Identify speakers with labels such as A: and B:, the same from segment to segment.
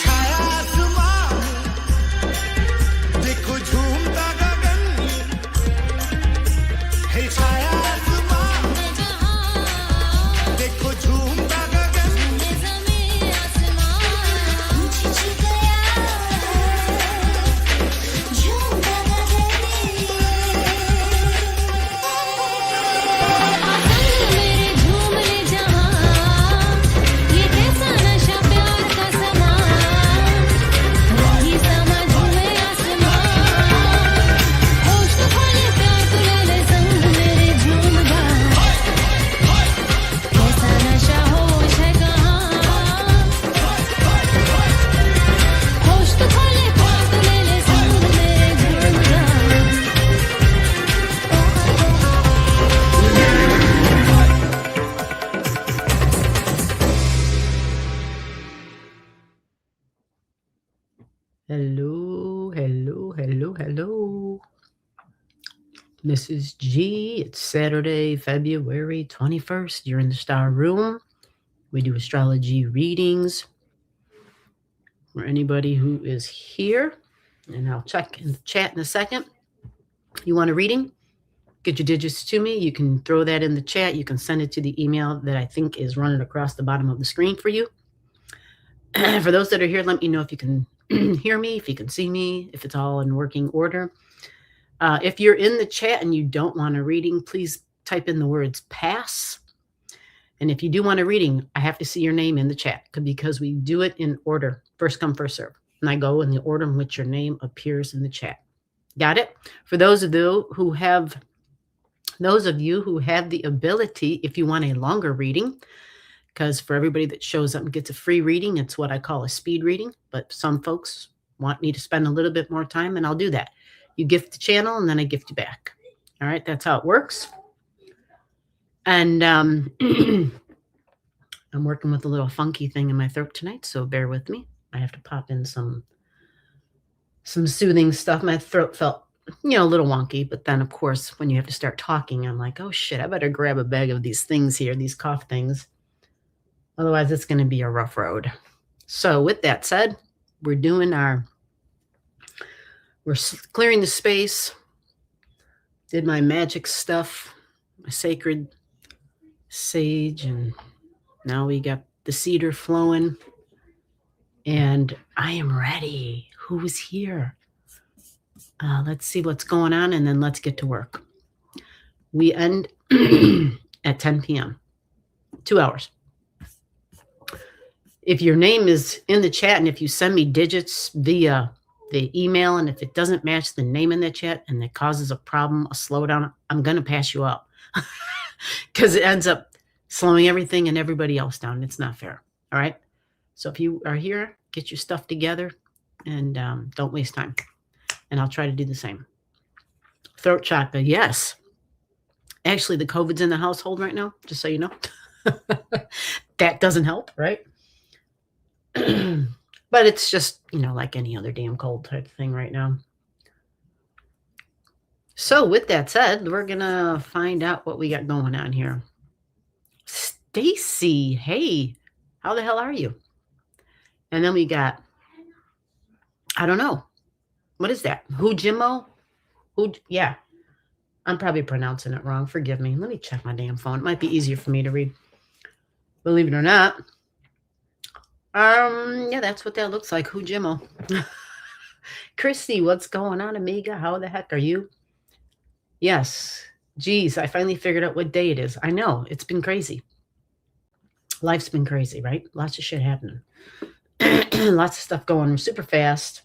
A: छाया आसमां देखो झूमता गगन है छाया आसमां देखो झूमता गगन
B: Hello, hello, hello, hello. Mrs. G, it's Saturday, February 21st. You're in the Star Room. We do astrology readings for anybody who is here. And I'll check in the chat in a second. You want a reading? Get your digits to me. You can throw that in the chat. You can send it to the email that I think is running across the bottom of the screen for you. For those that are here, let me know if you can hear me, if you can see me, if it's all in working order. If you're in the chat and you don't want a reading, please type in the words pass. And if you do want a reading, I have to see your name in the chat because we do it in order, first come, first serve. And I go in the order in which your name appears in the chat. Got it? For those of you who have the ability, if you want a longer reading, because for everybody that shows up and gets a free reading, it's what I call a speed reading. But some folks want me to spend a little bit more time, and I'll do that. You gift the channel, and then I gift you back. All right, that's how it works. And I'm working with a little funky thing in my throat tonight, so bear with me. I have to pop in some soothing stuff. My throat felt, a little wonky, but then, of course, when you have to start talking, I'm like, oh, shit, I better grab a bag of these things here, these cough things. Otherwise, it's going to be a rough road. So with that said, we're clearing the space, did my magic stuff, my sacred sage, and now we got the cedar flowing, and I am ready. Who's here? Let's see what's going on, and then let's get to work. We end at 10 p.m., 2 hours. If your name is in the chat and if you send me digits via the email, and if it doesn't match the name in the chat and it causes a problem, a slowdown, I'm going to pass you up because it ends up slowing everything and everybody else down. It's not fair. All right. So if you are here, get your stuff together and don't waste time. And I'll try to do the same. Throat chakra. Yes. Actually, the COVID's in the household right now, just so you know. That doesn't help, right? But it's just, like any other damn cold type of thing right now. So with that said, we're going to find out what we got going on here. Stacy, hey, how the hell are you? And then we got, I don't know. What is that? Hujimo? Yeah. I'm probably pronouncing it wrong. Forgive me. Let me check my damn phone. It might be easier for me to read. Believe it or not. Yeah, that's what that looks like. Hujimo. Christy, what's going on, amiga? How the heck are you? Yes. Geez, I finally figured out what day it is. I know. It's been crazy. Life's been crazy, right? Lots of shit happening. Lots of stuff going super fast.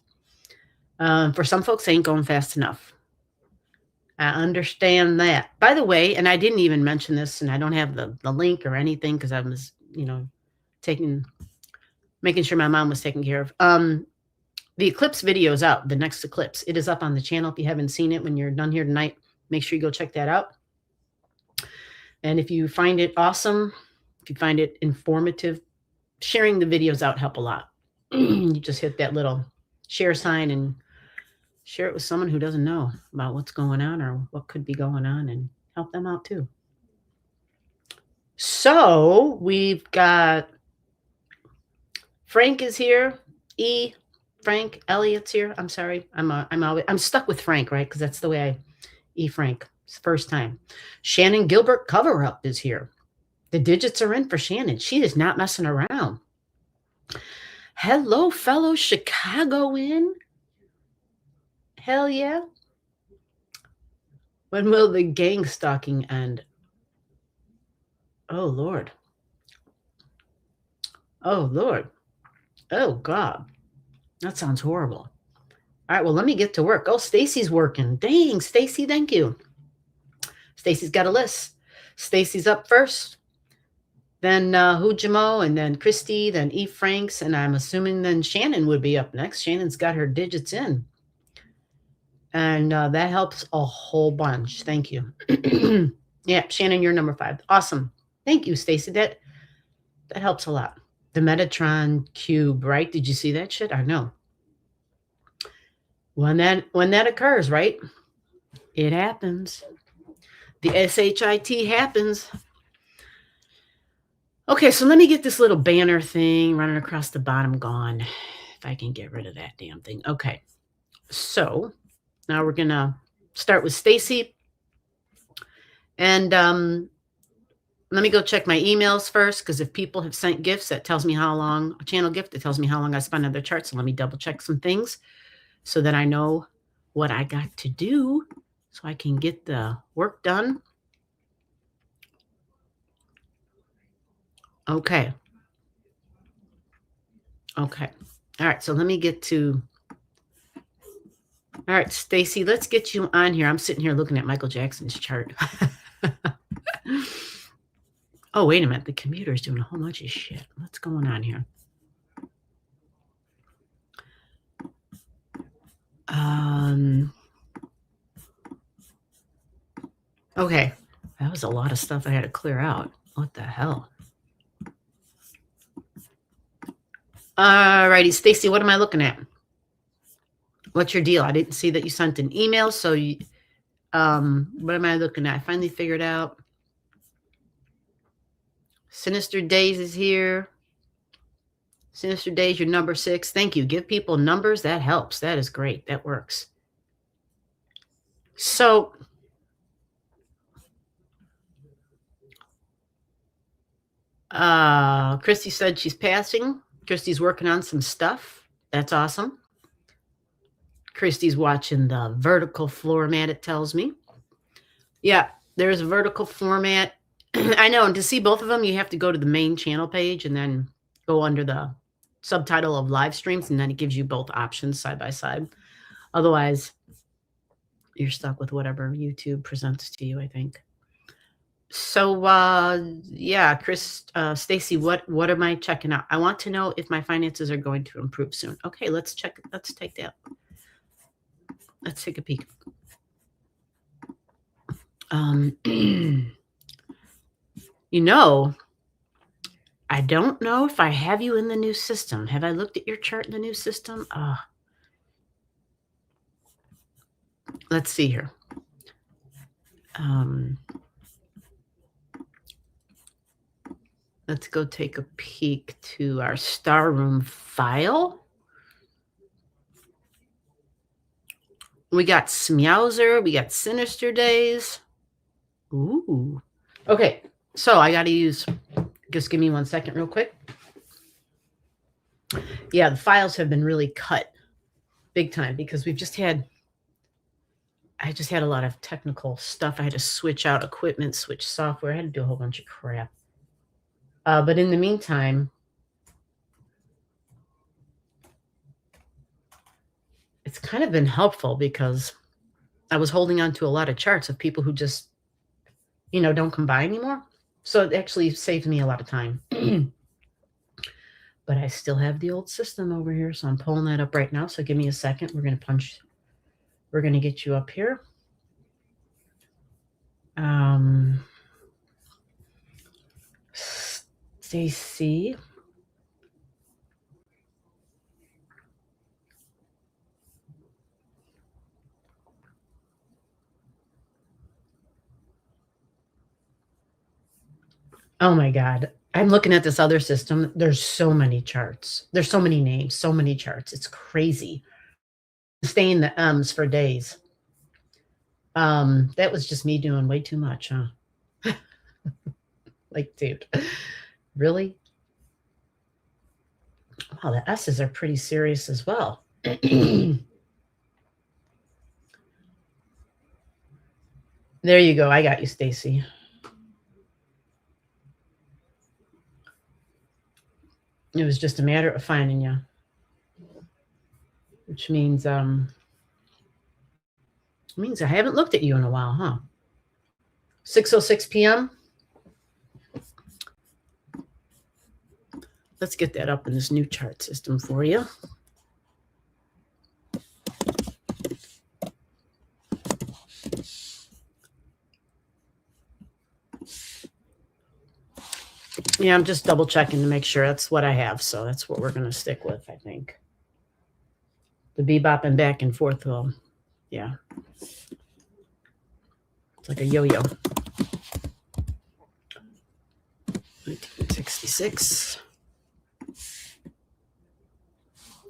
B: For some folks, ain't going fast enough. I understand that. By the way, and I didn't even mention this, and I don't have the link or anything because I was, making sure my mom was taken care of. The eclipse video is out, the next eclipse. It is up on the channel. If you haven't seen it when you're done here tonight, make sure you go check that out. And if you find it awesome, if you find it informative, sharing the videos out help a lot. You just hit that little share sign and share it with someone who doesn't know about what's going on or what could be going on and help them out too. So we've got Frank is here. Frank Elliott's here. I'm sorry. I'm stuck with Frank, right? Because that's the way Frank. It's the first time. Shannon Gilbert Cover Up is here. The digits are in for Shannon. She is not messing around. Hello, fellow Chicagoan. Hell yeah. When will the gang stalking end? Oh, Lord. Oh, Lord. Oh, God. That sounds horrible. All right, well, let me get to work. Oh, Stacy's working. Dang, Stacy, thank you. Stacy's got a list. Stacy's up first. Then Hujamo, and then Christy, then E. Franks, and I'm assuming then Shannon would be up next. Shannon's got her digits in. And that helps a whole bunch. Thank you. Yeah, Shannon, you're number 5. Awesome. Thank you, Stacy. That helps a lot. The Metatron cube, right? Did you see that shit? I know. When that occurs, right? It happens. The SHIT happens. Okay, so let me get this little banner thing running across the bottom gone. If I can get rid of that damn thing. Okay. So now we're going to start with Stacy. And let me go check my emails first, because if people have sent gifts, that tells me how long, a channel gift, that tells me how long I spent on their chart. So let me double check some things so that I know what I got to do so I can get the work done. Okay. Okay. All right. So let me get to. All right, Stacy, let's get you on here. I'm sitting here looking at Michael Jackson's chart. Oh, wait a minute. The computer is doing a whole bunch of shit. What's going on here? Okay. That was a lot of stuff I had to clear out. What the hell? All righty, Stacy, what am I looking at? What's your deal? I didn't see that you sent an email, so you, what am I looking at? I finally figured out. Sinister Days is here. Sinister Days, you're number 6. Thank you. Give people numbers. That helps. That is great. That works. So, Christy said she's passing. Christy's working on some stuff. That's awesome. Christy's watching the vertical floor mat, it tells me. Yeah, there's a vertical format. I know, and to see both of them, you have to go to the main channel page and then go under the subtitle of live streams, and then it gives you both options side by side. Otherwise, you're stuck with whatever YouTube presents to you, I think. So, yeah, Stacy, what am I checking out? I want to know if my finances are going to improve soon. Okay, let's check. Let's take that. Let's take a peek. You know, I don't know if I have you in the new system. Have I looked at your chart in the new system? Let's see here. Let's go take a peek to our Star Room file. We got Smyauser. We got Sinister Days. Ooh. Okay, so I got to use, just give me 1 second real quick. Yeah, the files have been really cut big time because I just had a lot of technical stuff. I had to switch out equipment, switch software. I had to do a whole bunch of crap. But in the meantime, it's kind of been helpful because I was holding on to a lot of charts of people who just, don't come by anymore. So it actually saved me a lot of time. But I still have the old system over here, so I'm pulling that up right now. So give me a second. We're going to get you up here. Stacy. Oh my God. I'm looking at this other system. There's so many charts. There's so many names, so many charts. It's crazy. Staying the M's for days. That was just me doing way too much, huh? Like, dude, really? Wow, the S's are pretty serious as well. There you go. I got you, Stacy. It was just a matter of finding you, which means I haven't looked at you in a while, huh? 6:06 p.m. Let's get that up in this new chart system for you. Yeah, I'm just double checking to make sure that's what I have. So that's what we're going to stick with, I think. The bebopping back and forth will, yeah. It's like a yo-yo. 1966.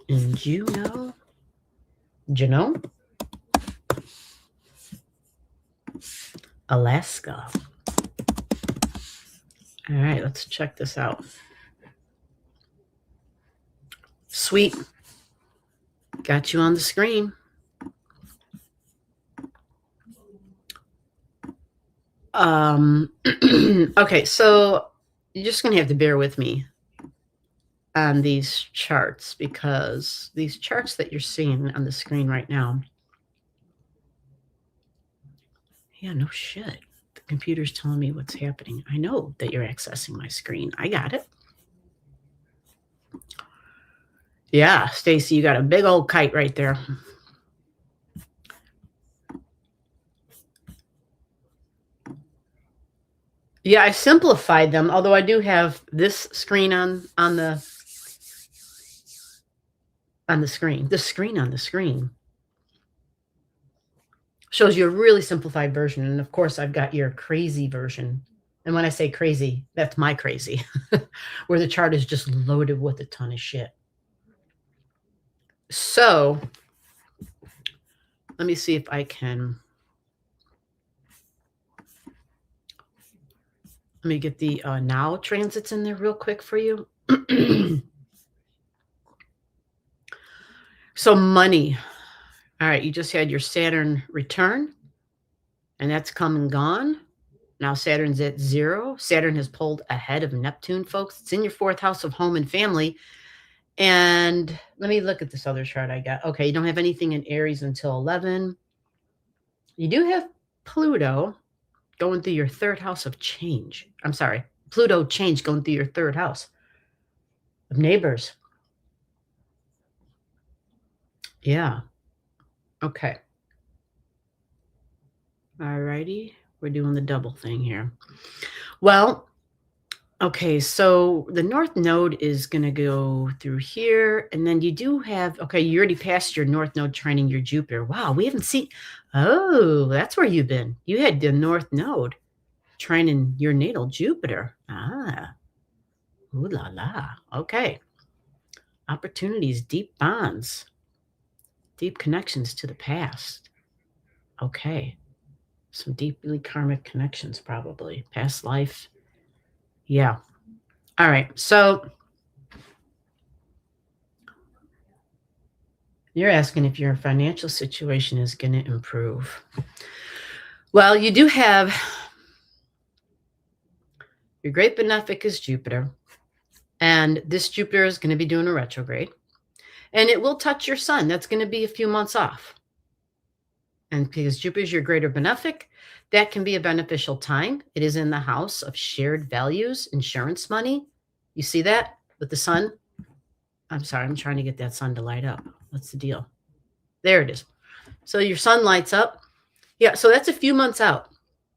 B: And Juno. Alaska. All right, let's check this out. Sweet. Got you on the screen. Okay, so you're just going to have to bear with me on these charts, because these charts that you're seeing on the screen right now, yeah, no shit. The computer's telling me what's happening. I know that you're accessing my screen. I got it. Yeah, Stacy, you got a big old kite right there. Yeah, I simplified them, although I do have this screen on the screen. The screen on the screen shows you a really simplified version. And of course, I've got your crazy version. And when I say crazy, that's my crazy, where the chart is just loaded with a ton of shit. So let me see if I can. Let me get the now transits in there real quick for you. So money. All right, you just had your Saturn return, and that's come and gone. Now Saturn's at 0. Saturn has pulled ahead of Neptune, folks. It's in your 4th house of home and family. And let me look at this other chart I got. Okay, you don't have anything in Aries until 11. You do have Pluto going through your 3rd house of change. I'm sorry, Pluto change going through your 3rd house of neighbors. Yeah. Okay. All righty. We're doing the double thing here. Well, okay, so the North Node is going to go through here. And then you do have, okay, you already passed your North Node trining your Jupiter. Wow, we haven't seen, oh, that's where you've been. You had the North Node trining your natal Jupiter. Ah, ooh la la. Okay. Opportunities, deep bonds, deep connections to the past. Okay. Some deeply karmic connections, probably. Past life. Yeah. All right. So you're asking if your financial situation is going to improve. Well, you do have your great benefic is Jupiter. And this Jupiter is going to be doing a retrograde. And it will touch your sun. That's going to be a few months off. And because Jupiter is your greater benefic, that can be a beneficial time. It is in the house of shared values, insurance money. You see that with the sun? I'm sorry, I'm trying to get that sun to light up. What's the deal? There it is. So your sun lights up. Yeah, so that's a few months out,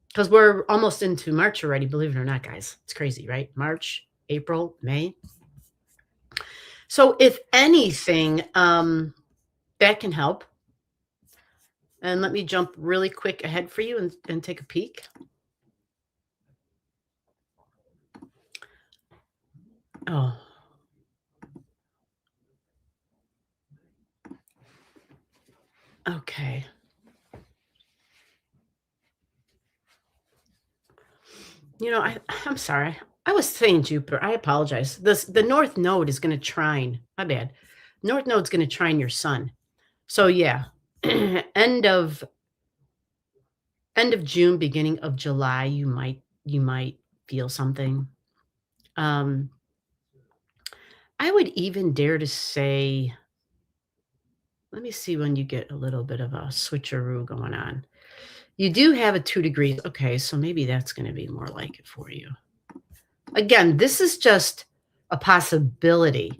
B: because we're almost into March already, believe it or not, guys. It's crazy, right? March, April, May. So if anything, that can help. And let me jump really quick ahead for you and take a peek. Oh. Okay. I'm sorry. I was saying Jupiter. I apologize. The North Node is going to trine. My bad. North Node's going to trine your Sun. So yeah, end of end of June, beginning of July, you might feel something. Um, I would even dare to say, let me see when you get a little bit of a switcheroo going on. You do have a 2 degrees. Okay, so maybe that's going to be more like it for you. Again, this is just a possibility.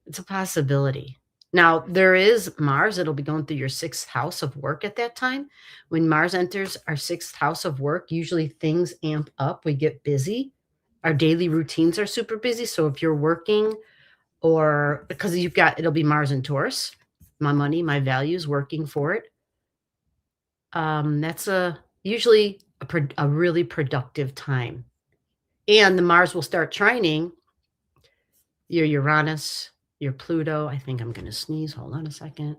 B: It's a possibility. Now, there is Mars, it'll be going through your 6th house of work at that time. When Mars enters our 6th house of work, usually things amp up, we get busy. Our daily routines are super busy, so if you're working or because it'll be Mars in Taurus, my money, my values, working for it. That's usually a really productive time. And the Mars will start trining your Uranus, your Pluto. I think I'm going to sneeze. Hold on a second.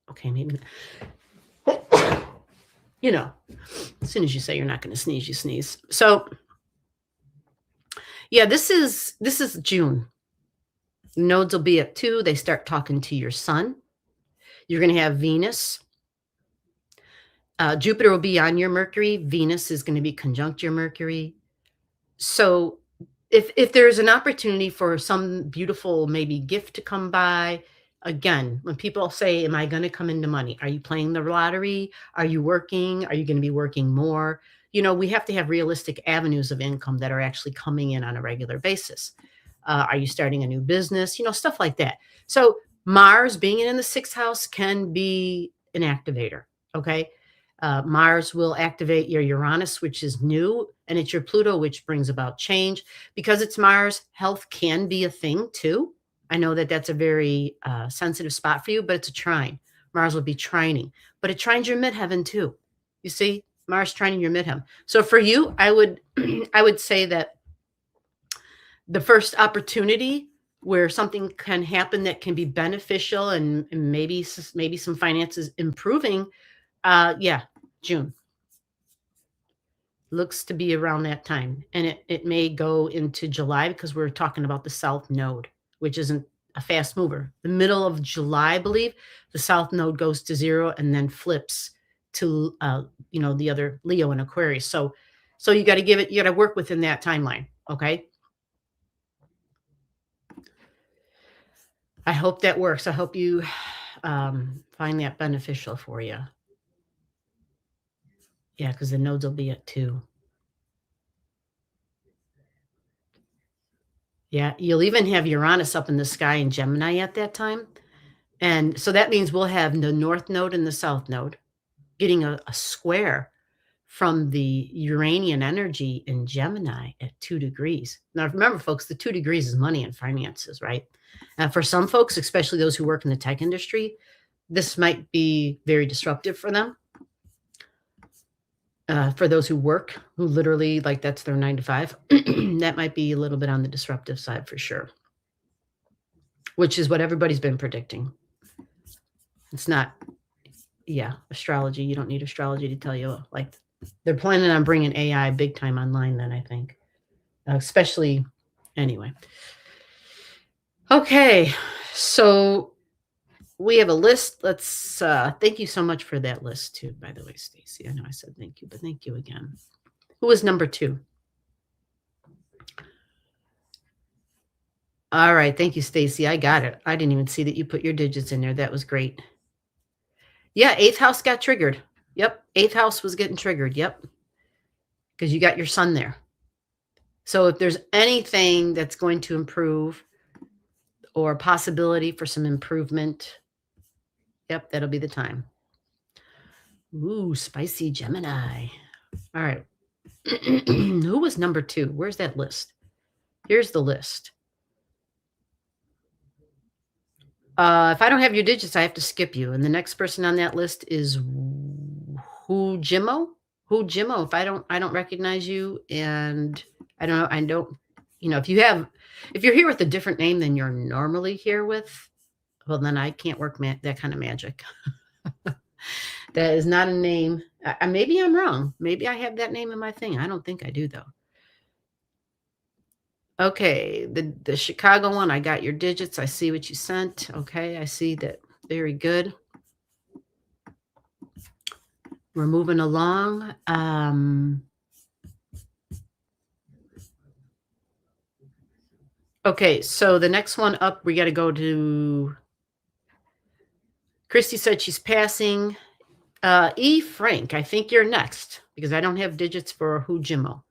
B: Okay, maybe. As soon as you say you're not going to sneeze, you sneeze. So, yeah, this is June. Nodes will be at 2. They start talking to your Sun. You're going to have Venus. Jupiter will be on your Mercury. Venus is going to be conjunct your Mercury. So if there's an opportunity for some beautiful maybe gift to come by, again, when people say, am I going to come into money? Are you playing the lottery? Are you working? Are you going to be working more? We have to have realistic avenues of income that are actually coming in on a regular basis. Are you starting a new business? Stuff like that. So Mars being in the 6th house can be an activator. Okay. Mars will activate your Uranus, which is new, and it's your Pluto, which brings about change. Because it's Mars, health can be a thing too. I know that that's a very sensitive spot for you, but it's a trine. Mars will be trining, but it trines your midheaven too. You see, Mars trining your midheaven. So for you, I would I would say that the first opportunity where something can happen that can be beneficial and maybe some finances improving, June. Looks to be around that time. And it may go into July because we're talking about the South Node, which isn't a fast mover. The middle of July, I believe, the South Node goes to 0 and then flips to the other Leo and Aquarius. So you got to work within that timeline. Okay. I hope that works. I hope you find that beneficial for you. Yeah, because the nodes will be at 2. Yeah, you'll even have Uranus up in the sky in Gemini at that time. And so that means we'll have the North Node and the South Node getting a square from the Uranian energy in Gemini at 2 degrees. Now, remember, folks, the 2 degrees is money and finances, right? For some folks, especially those who work in the tech industry, this might be very disruptive for them. For those who work, who literally, like, that's their 9 to 5, that might be a little bit on the disruptive side for sure, which is what everybody's been predicting. It's not, astrology. You don't need astrology to tell you, like, they're planning on bringing AI big time online then, I think, especially anyway. Okay, so we have a list. Let's thank you so much for that list too, by the way, Stacy. I know I said thank you, but thank you again. Who was number 2? All right, thank you, Stacy. I got it. I didn't even see that you put your digits in there. That was great. Yeah, 8th house got triggered. Yep, 8th house was getting triggered. Yep, because you got your Sun there. So if there's anything that's going to improve or possibility for some improvement, yep, that'll be the time. Ooh, spicy Gemini. All right. Who was number 2? Where's that list? Here's the list. If I don't have your digits, I have to skip you. And the next person on that list is Who Jimmo. If I don't recognize you, and I don't know. I don't, if you're here with a different name than you're normally here with, well, then I can't work that kind of magic. That is not a name. Maybe I'm wrong. Maybe I have that name in my thing. I don't think I do, though. Okay, the Chicago one, I got your digits. I see what you sent. Okay, I see that. Very good. We're moving along. Okay, so the next one up, we got to go to. Christy said she's passing. E. Frank, I think you're next because I don't have digits for Hujimo.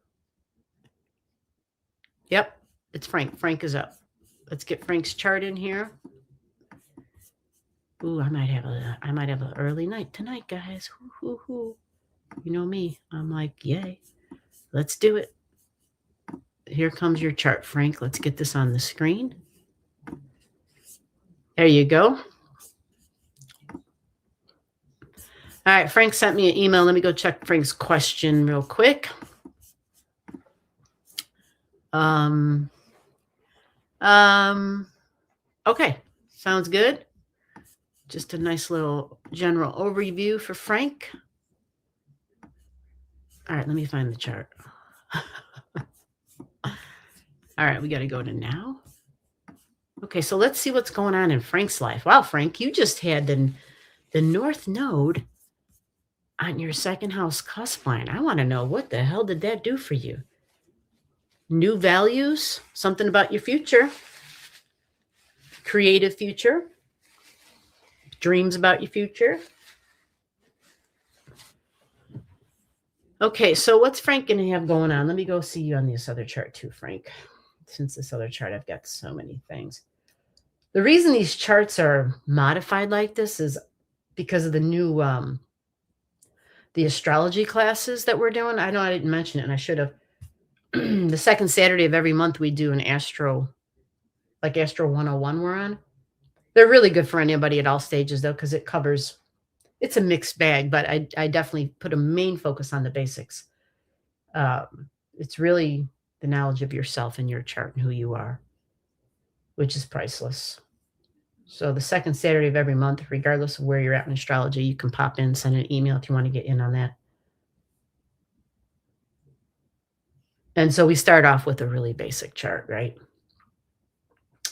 B: Yep, it's Frank. Frank is up. Let's get Frank's chart in here. Ooh, I might have an early night tonight, guys. You know me. I'm like, yay. Let's do it. Here comes your chart, Frank. Let's get this on the screen. There you go. All right, Frank sent me an email. Let me go check Frank's question real quick. Okay, sounds good. Just a nice little general overview for Frank. All right, let me find the chart. All right, we got to go to now. Okay, so let's see what's going on in Frank's life. Wow, Frank, you just had the North Node on your second house cusp line. I want to know, what the hell did that do for you? New values, something about your future, creative future, dreams about your future. Okay, so what's Frank going to have going on? Let me go see you on this other chart too, Frank. Since this other chart, I've got so many things. The reason these charts are modified like this is because of the new, the astrology classes that we're doing. I know I didn't mention it, and I should have. The second Saturday of every month, we do an Astro 101 we're on. They're really good for anybody at all stages, though, because it's a mixed bag, but I definitely put a main focus on the basics. It's really the knowledge of yourself and your chart and who you are, which is priceless. So the second Saturday of every month, regardless of where you're at in astrology, you can pop in, send an email if you want to get in on that. And so we start off with a really basic chart, right?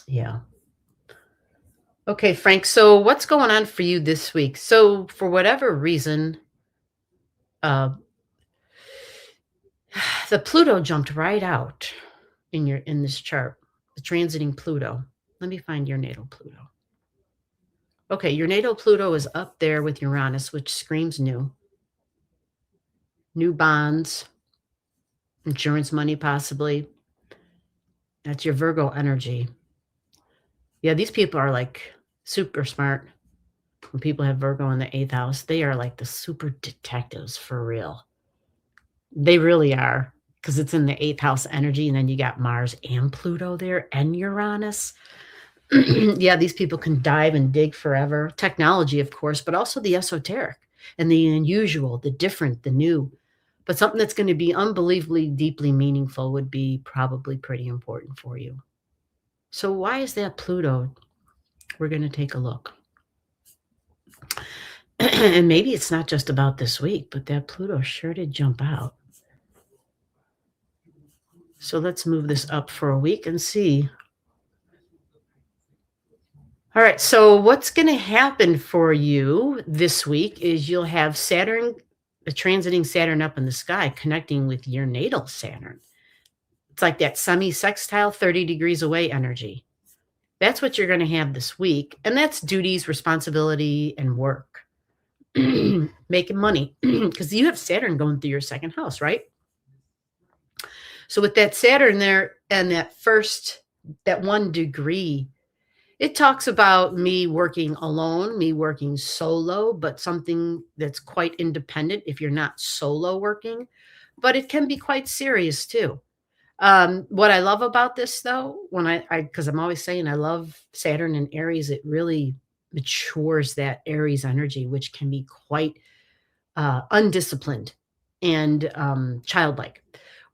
B: Yeah. Okay, Frank, so what's going on for you this week? So for whatever reason, the Pluto jumped right out in this chart, the transiting Pluto. Let me find your natal Pluto. Okay, your natal Pluto is up there with Uranus, which screams new bonds, insurance money possibly. That's your Virgo energy. Yeah, these people are like super smart. When people have Virgo in the 8th house, they are like the super detectives for real. They really are, because it's in the 8th house energy, and then you got Mars and Pluto there and Uranus. Yeah, these people can dive and dig forever. Technology, of course, but also the esoteric and the unusual, the different, the new. But something that's going to be unbelievably deeply meaningful would be probably pretty important for you. So why is that Pluto? We're going to take a look. And maybe it's not just about this week, but that Pluto sure did jump out. So let's move this up for a week and see. All right, so what's going to happen for you this week is you'll have Saturn, the transiting Saturn up in the sky, connecting with your natal Saturn. It's like that semi-sextile, 30 degrees away energy. That's what you're going to have this week. And that's duties, responsibility, and work. Making money. Because you have Saturn going through your second house, right? So with that Saturn there and that 1 degree, it talks about me working alone, me working solo, but something that's quite independent if you're not solo working. But it can be quite serious too. What I love about this, though, because I'm always saying I love Saturn in Aries, it really matures that Aries energy, which can be quite undisciplined and childlike.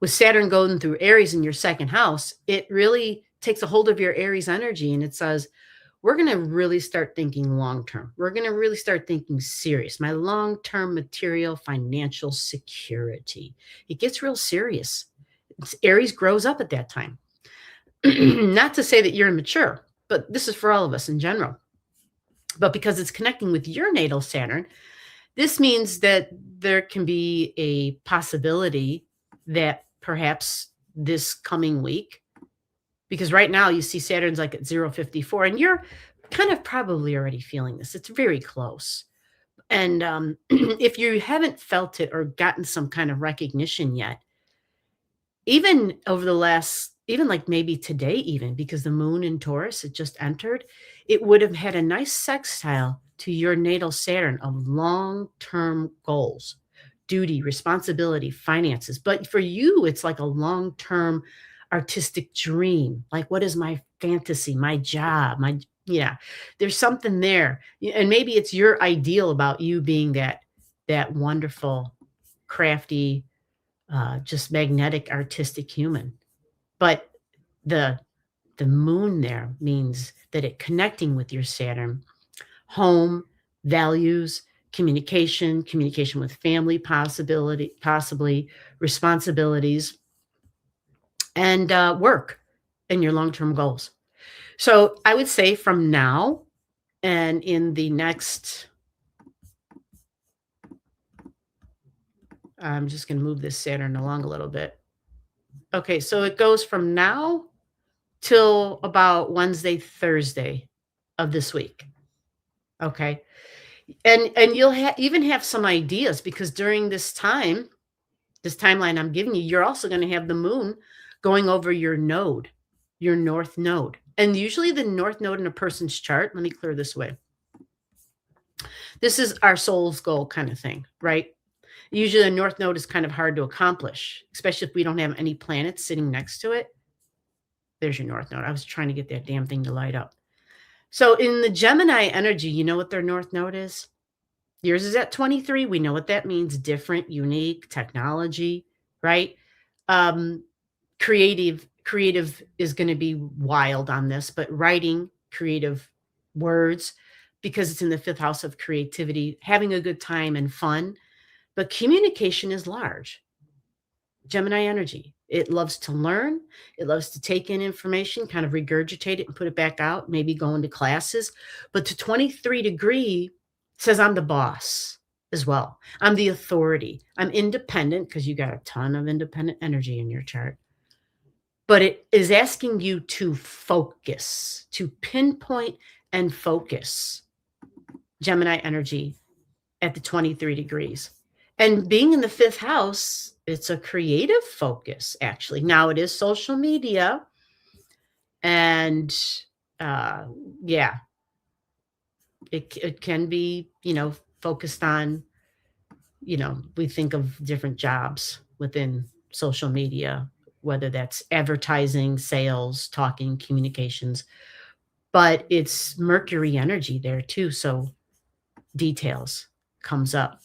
B: with Saturn going through Aries in your second house, it really takes a hold of your Aries energy and it says, we're going to really start thinking long term. We're going to really start thinking serious. My long term material financial security. It gets real serious. Aries grows up at that time. Not to say that you're immature, but this is for all of us in general. But because it's connecting with your natal Saturn, this means that there can be a possibility that perhaps this coming week, because right now you see Saturn's like at 054, and you're kind of probably already feeling this. It's very close. And if you haven't felt it or gotten some kind of recognition yet, even over the last, even like maybe today, even because the moon in Taurus, it just entered, it would have had a nice sextile to your natal Saturn of long-term goals, duty, responsibility, finances. But for you, it's like a long-term artistic dream. Like, what is my fantasy, my job, there's something there. And maybe it's your ideal about you being that wonderful, crafty, just magnetic, artistic human. But the moon there means that it connecting with your Saturn, home, values, communication with family, possibly responsibilities, and work and your long-term goals. So I would say from now and in the next, I'm just going to move this Saturn along a little bit. Okay, so it goes from now till about Wednesday, Thursday of this week. Okay. And you'll even have some ideas, because during this time, this timeline I'm giving you, you're also going to have the moon going over your node, your north node. And usually the north node in a person's chart, let me clear this away. This is our soul's goal kind of thing, right? Usually the north node is kind of hard to accomplish, especially if we don't have any planets sitting next to it. There's your north node. I was trying to get that damn thing to light up. So in the Gemini energy, you know what their north node is? Yours is at 23. We know what that means. Different, unique, technology, right? Creative is going to be wild on this, but writing, creative words, because it's in the 5th house of creativity, having a good time and fun. But communication is large. Gemini energy. It loves to learn. It loves to take in information, kind of regurgitate it and put it back out, maybe go into classes. But to 23 degree says I'm the boss as well. I'm the authority. I'm independent, because you got a ton of independent energy in your chart. But it is asking you to focus, to pinpoint and focus. Gemini energy at the 23 degrees. And being in the 5th house, it's a creative focus, actually. Now it is social media. And it can be, focused on, we think of different jobs within social media, whether that's advertising, sales, talking, communications. But it's Mercury energy there too. So details comes up.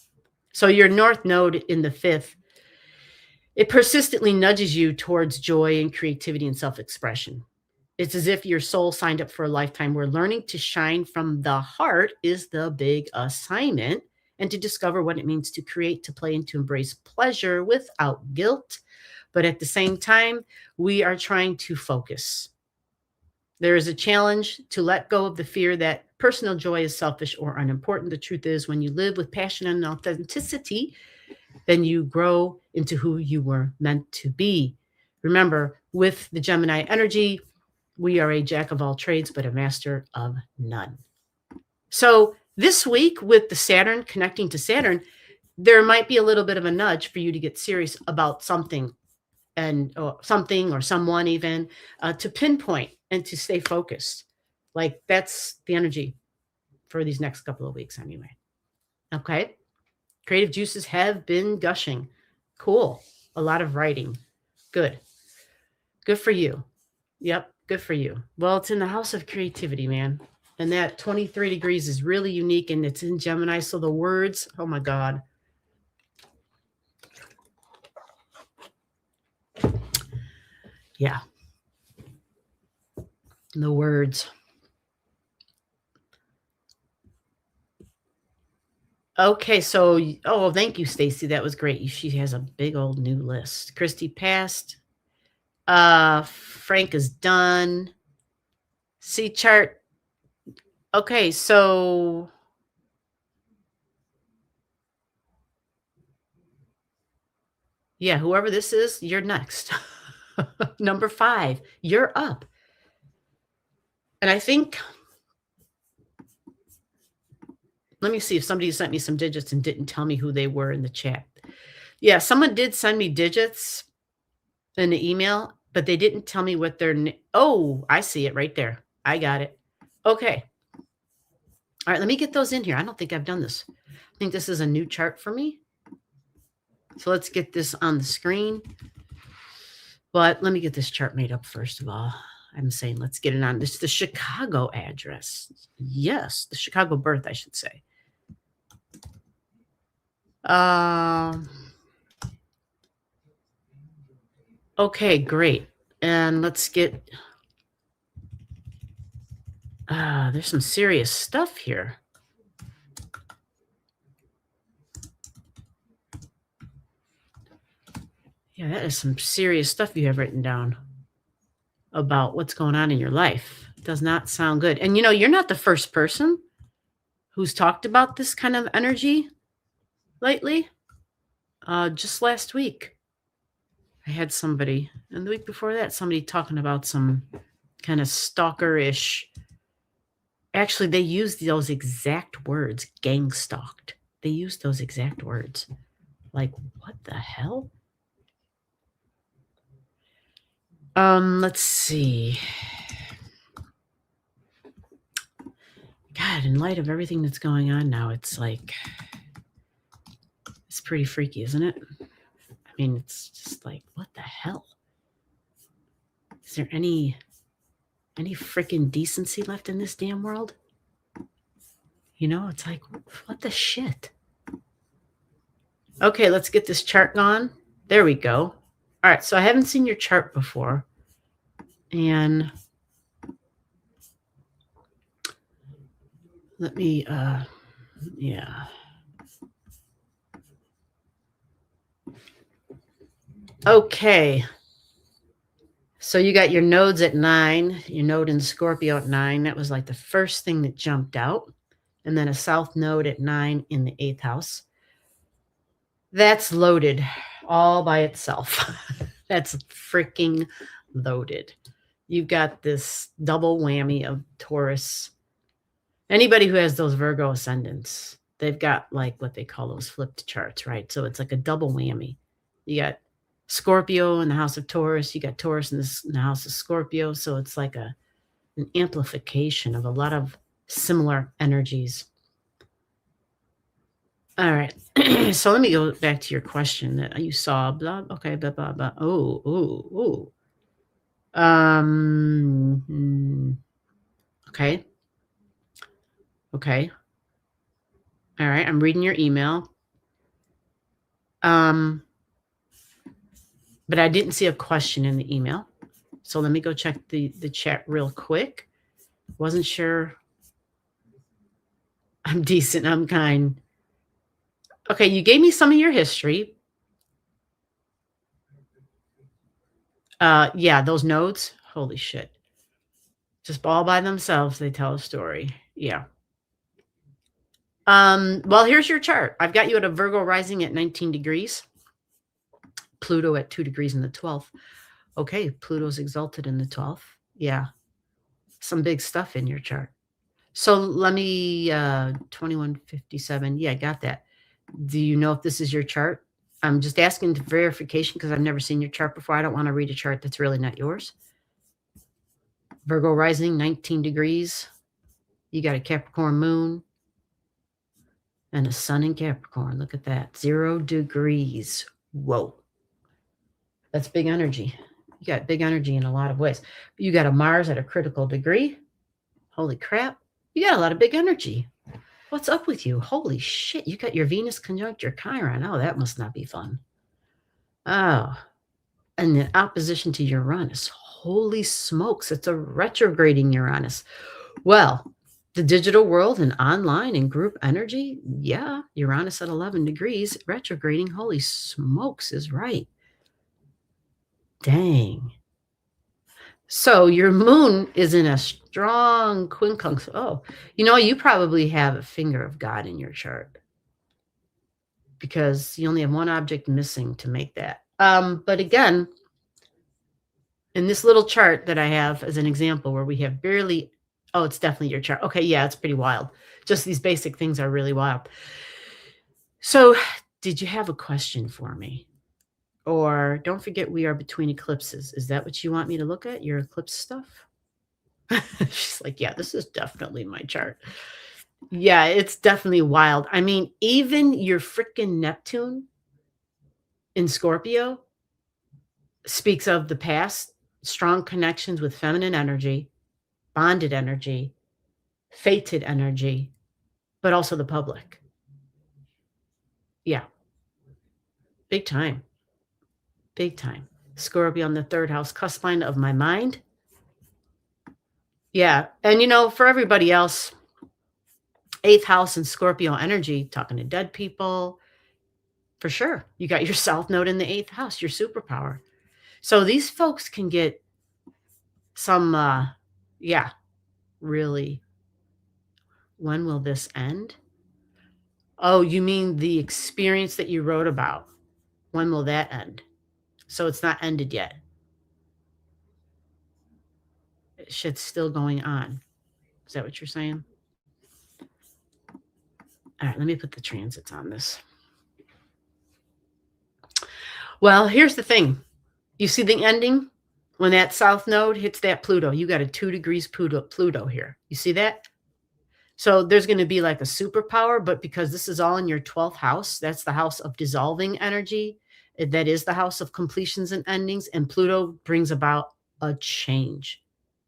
B: So your north node in the 5th, it persistently nudges you towards joy and creativity and self-expression. It's as if your soul signed up for a lifetime where learning to shine from the heart is the big assignment, and to discover what it means to create, to play, and to embrace pleasure without guilt. But at the same time, we are trying to focus. There is a challenge to let go of the fear that personal joy is selfish or unimportant. The truth is, when you live with passion and authenticity, then you grow into who you were meant to be. Remember, with the Gemini energy, we are a jack of all trades, but a master of none. So this week, with the Saturn connecting to Saturn, there might be a little bit of a nudge for you to get serious about something, or someone even, to pinpoint and to stay focused. Like, that's the energy for these next couple of weeks anyway. Okay. Creative juices have been gushing. Cool. A lot of writing. Good. Good for you. Yep. Good for you. Well, it's in the house of creativity, man. And that 23 degrees is really unique, and it's in Gemini. So the words, oh my God. Yeah. The words. Okay, so thank you, Stacy. That was great. She has a big old new list. Christy passed. Frank is done. C chart. Okay, so yeah, whoever this is, you're next. Number 5, you're up. And I think, let me see if somebody sent me some digits and didn't tell me who they were in the chat. Yeah, someone did send me digits in the email, but they didn't tell me what their oh, I see it right there. I got it. Okay. All right, let me get those in here. I don't think I've done this. I think this is a new chart for me. So let's get this on the screen. But let me get this chart made up first of all. I'm saying let's get it on. This is the Chicago address. Yes, the Chicago birth, I should say. Okay, great. And let's get, there's some serious stuff here. Yeah, that is some serious stuff you have written down about what's going on in your life. It does not sound good. And you're not the first person who's talked about this kind of energy lately. Just last week, I had somebody, and the week before that, somebody talking about some kind of stalker-ish. Actually, they used those exact words, gang stalked. They used those exact words. Like, what the hell? Let's see. God, in light of everything that's going on now, it's like, it's pretty freaky, isn't it? I mean, it's just like, what the hell? Is there any freaking decency left in this damn world? It's like, what the shit? Okay, let's get this chart going. There we go. All right, so I haven't seen your chart before. And let me, yeah. Okay. So you got your nodes at 9, your node in Scorpio at 9. That was like the first thing that jumped out. And then a south node at 9 in the 8th house. That's loaded all by itself. That's freaking loaded. You've got this double whammy of Taurus. Anybody who has those Virgo ascendants, they've got like what they call those flipped charts, right? So it's like a double whammy. You got Scorpio in the house of Taurus. You got Taurus in the house of Scorpio. So it's like an amplification of a lot of similar energies. All right. So let me go back to your question that you saw. Blah. Okay. Blah blah blah. Oh. Okay. Okay. All right. I'm reading your email. But I didn't see a question in the email. So let me go check the chat real quick. Wasn't sure. I'm decent. I'm kind. Okay, you gave me some of your history. Yeah, those nodes. Holy shit. Just all by themselves, they tell a story. Yeah. Well, here's your chart. I've got you at a Virgo rising at 19 degrees. Pluto at 2 degrees in the 12th. Okay, Pluto's exalted in the 12th. Yeah. Some big stuff in your chart. So let me 2157. Yeah, I got that. Do you know if this is your chart? I'm just asking for verification because I've never seen your chart before. I don't want to read a chart that's really not yours. Virgo rising, 19 degrees. You got a Capricorn moon and a sun in Capricorn. Look at that. 0 degrees. Whoa. That's big energy. You got big energy in a lot of ways. You got a Mars at a critical degree. Holy crap. You got a lot of big energy. What's up with you? Holy shit. You got your Venus conjunct your Chiron. Oh, that must not be fun. Oh. and in opposition to Uranus. Holy smokes, it's a retrograding Uranus. Well, the digital world and online and group energy, yeah, Uranus at 11 degrees, retrograding, holy smokes, is right. Dang. So your moon is in a strong quincunx. Oh, you probably have a finger of God in your chart because you only have one object missing to make that. But again, in this little chart that I have as an example where we have barely, oh, it's definitely your chart. Okay, yeah, it's pretty wild. Just these basic things are really wild. So did you have a question for me? Or don't forget we are between eclipses. Is that what you want me to look at, your eclipse stuff? She's like, yeah, this is definitely my chart. Yeah, it's definitely wild. I mean, even your freaking Neptune in Scorpio speaks of the past, strong connections with feminine energy, bonded energy, fated energy, but also the public. Yeah. Big time. Big time. Scorpio on the third house, cusp line of my mind. Yeah. And for everybody else, eighth house and Scorpio energy, talking to dead people, for sure. You got your South Node in the eighth house, your superpower. So these folks can get some, really. When will this end? Oh, you mean the experience that you wrote about? When will that end? So it's not ended yet. Shit's still going on. Is that what you're saying? All right, let me put the transits on this. Well, here's the thing. You see the ending? When that South Node hits that Pluto, you got a 2 degrees Pluto here. You see that? So there's going to be like a superpower, but because this is all in your 12th house, that's the house of dissolving energy. That is the house of completions and endings. And Pluto brings about a change.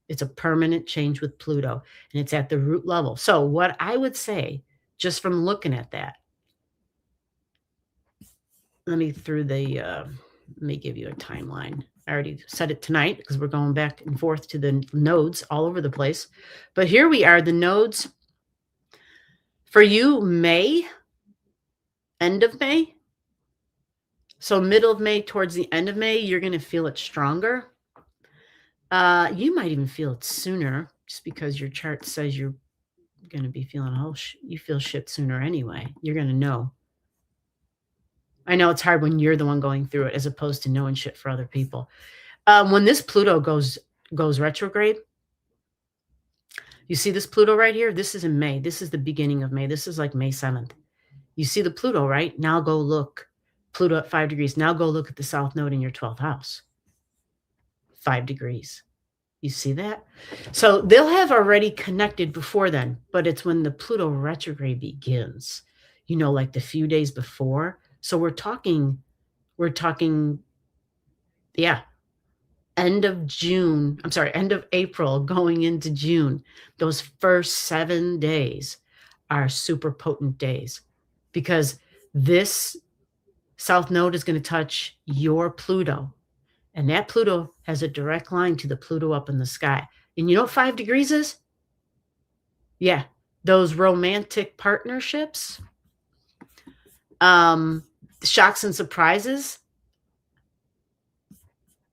B: It's a permanent change with Pluto, and it's at the root level. So what I would say, just from looking at that, let me give you a timeline. I already said it tonight because we're going back and forth to the nodes all over the place. But here we are, the nodes. For you, May, end of May. So middle of May towards the end of May, you're going to feel it stronger. You might even feel it sooner just because your chart says you're going to be feeling, you feel shit sooner anyway. You're going to know. I know it's hard when you're the one going through it as opposed to knowing shit for other people. When this Pluto goes retrograde, you see this Pluto right here? This is in May. This is the beginning of May. This is like May 7th. You see the Pluto, right? Now go look. Pluto at 5 degrees. Now go look at the South Node in your 12th house. 5 degrees. You see that? So they'll have already connected before then, but it's when the Pluto retrograde begins, like the few days before. So we're talking, end of April going into June. Those first 7 days are super potent days because this South Node is going to touch your Pluto. And that Pluto has a direct line to the Pluto up in the sky. And you know what 5 degrees is? Yeah, those romantic partnerships, shocks and surprises,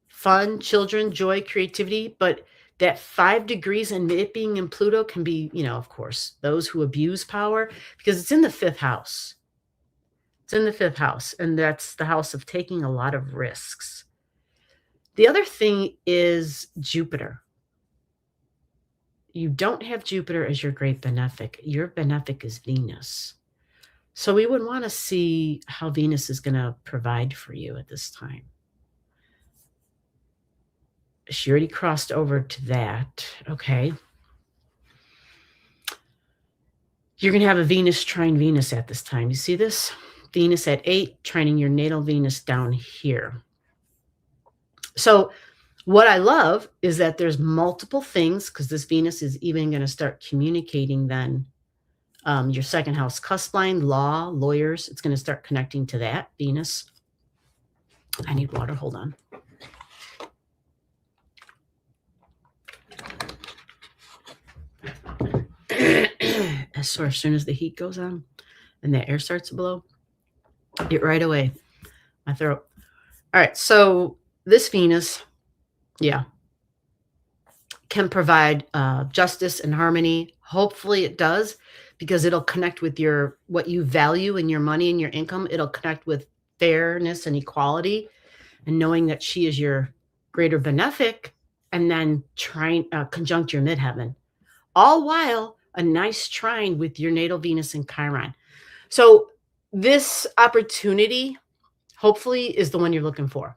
B: fun, children, joy, creativity. But that 5 degrees and it being in Pluto can be, of course, those who abuse power because it's in the 5th house. It's in the 5th house, and that's the house of taking a lot of risks. The other thing is Jupiter. You don't have Jupiter as your great benefic. Your benefic is Venus. So we would want to see how Venus is going to provide for you at this time. She already crossed over to that. Okay. You're going to have a Venus trine Venus at this time. You see this? Venus at 8, trining your natal Venus down here. So what I love is that there's multiple things because this Venus is even going to start communicating then. Your second house cusp line, law, lawyers. It's going to start connecting to that Venus. I need water. Hold on. as soon as the heat goes on and the air starts to blow, it right away, my throat. All right, so this Venus, yeah, can provide justice and harmony. Hopefully it does, because it'll connect with your what you value in your money and your income. It'll connect with fairness and equality, and knowing that she is your greater benefic, and then trying conjunct your midheaven, all while a nice trine with your natal Venus and Chiron. So this opportunity, hopefully, is the one you're looking for.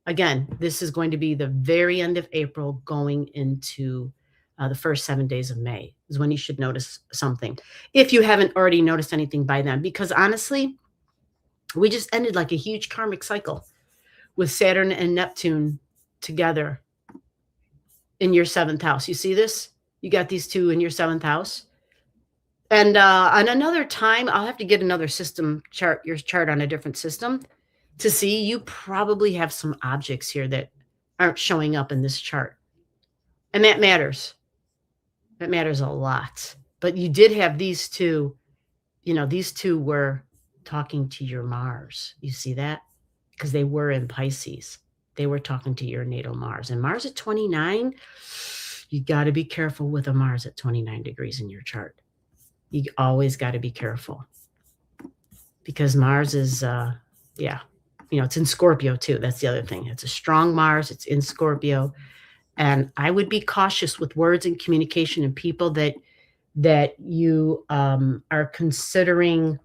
B: Again, this is going to be the very end of April going into the first 7 days of May is when you should notice something. If you haven't already noticed anything by then, because honestly, we just ended like a huge karmic cycle with Saturn and Neptune together in your 7th house. You see this? You got these two in your 7th house. And on another time, I'll have to get another system chart, your chart on a different system to see. You probably have some objects here that aren't showing up in this chart. And that matters. That matters a lot. But you did have these two, these two were talking to your Mars. You see that? Because they were in Pisces. They were talking to your natal Mars. And Mars at 29, you got to be careful with a Mars at 29 degrees in your chart. You always got to be careful. Because Mars is, it's in Scorpio too. That's the other thing. It's a strong Mars. It's in Scorpio. And I would be cautious with words and communication and people that you are considering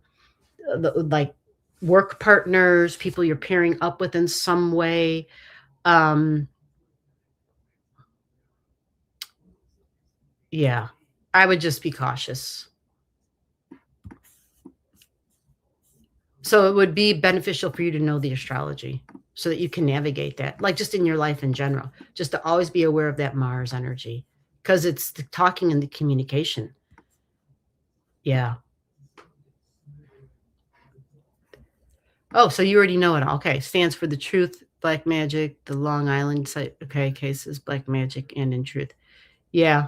B: like work partners, people you're pairing up with in some way. I would just be cautious. So it would be beneficial for you to know the astrology so that you can navigate that, like just in your life in general, just to always be aware of that Mars energy, because it's the talking and the communication. Yeah. Oh, so you already know it. Okay. Stands for the truth, black magic, the Long Island site. Okay. Cases, black magic, and in truth. Yeah.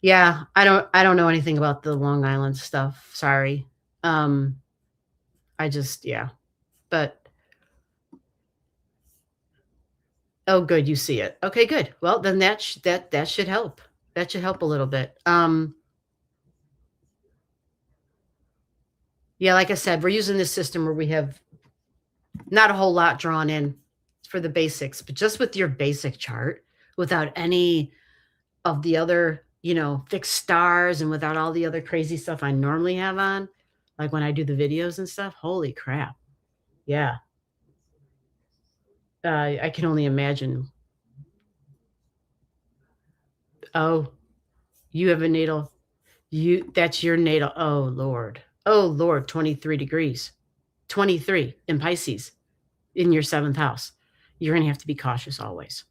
B: Yeah. I don't know anything about the Long Island stuff. Sorry. But oh, good, you see it. Okay, good. Well, then that should help. That should help a little bit. Yeah, like I said, we're using this system where we have not a whole lot drawn in for the basics, but just with your basic chart, without any of the other, fixed stars, and without all the other crazy stuff I normally have on, like when I do the videos and stuff. Holy crap. Yeah. I can only imagine. Oh, you have a natal. That's your natal. Oh, Lord, 23 degrees. 23 in Pisces in your 7th house. You're going to have to be cautious always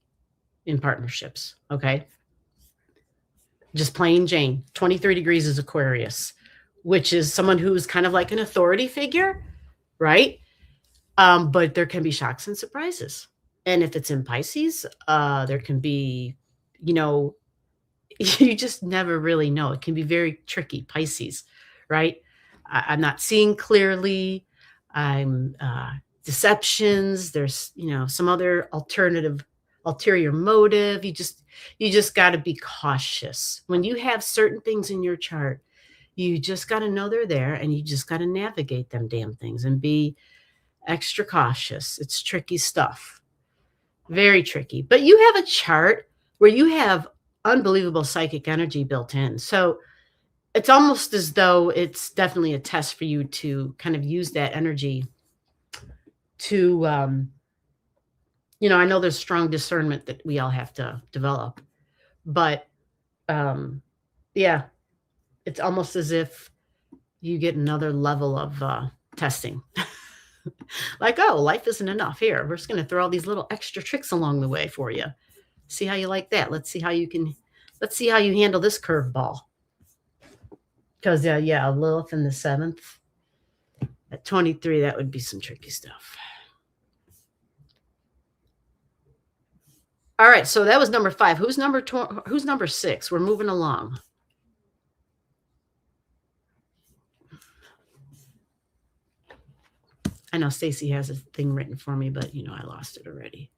B: in partnerships. Okay. Just plain Jane. 23 degrees is Aquarius, which is someone who's kind of like an authority figure, right? But there can be shocks and surprises. And if it's in Pisces, there can be, you just never really know. It can be very tricky, Pisces, right? I'm not seeing clearly. I'm deceptions. There's, some other ulterior motive. You just got to be cautious. When you have certain things in your chart, you just got to know they're there, and you just got to navigate them damn things and be extra cautious. It's tricky stuff. Very tricky. But you have a chart where you have unbelievable psychic energy built in. So it's almost as though it's definitely a test for you to kind of use that energy to, I know there's strong discernment that we all have to develop, but it's almost as if you get another level of testing. Like, oh, life isn't enough. Here, we're just going to throw all these little extra tricks along the way for you. See how you like that. Let's see how you handle this curveball. Because, Lilith in the 7th at 23, that would be some tricky stuff. All right, so that was number 5. Who's number 6? We're moving along. I know Stacy has a thing written for me, but I lost it already.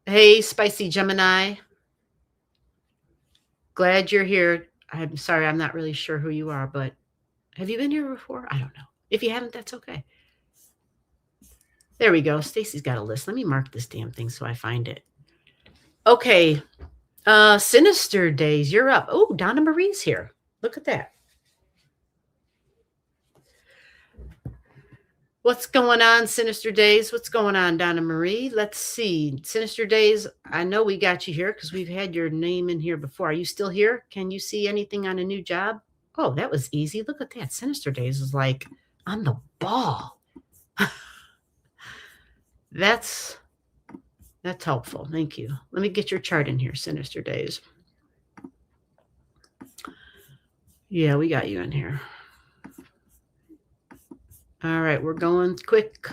B: Hey, Spicy Gemini. Glad you're here. I'm sorry, I'm not really sure who you are, but have you been here before? I don't know. If you haven't, that's okay. There we go. Stacy's got a list. Let me mark this damn thing so I find it. Okay. Sinister Days, you're up. Oh, Donna Marie's here. Look at that. What's going on, Sinister Days? What's going on, Donna Marie? Let's see. Sinister Days, I know we got you here because we've had your name in here before. Are you still here? Can you see anything on a new job? Oh, that was easy. Look at that. Sinister Days is like on the ball. That's helpful. Thank you. Let me get your chart in here, Sinister Days. Yeah, we got you in here. All right, we're going quick.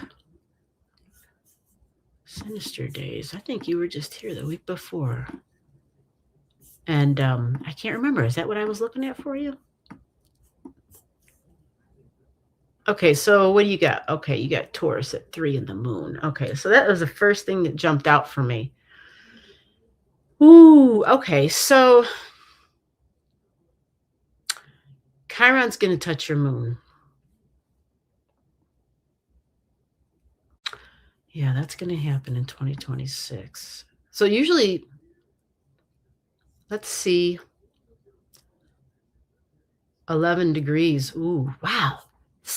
B: Sinister Days. I think you were just here the week before. And I can't remember. Is that what I was looking at for you? Okay, so what do you got? Okay, you got Taurus at 3 in the moon. Okay, so that was the first thing that jumped out for me. Ooh, okay, so Chiron's going to touch your moon. Yeah, that's going to happen in 2026. So usually, let's see, 11 degrees. Ooh, wow.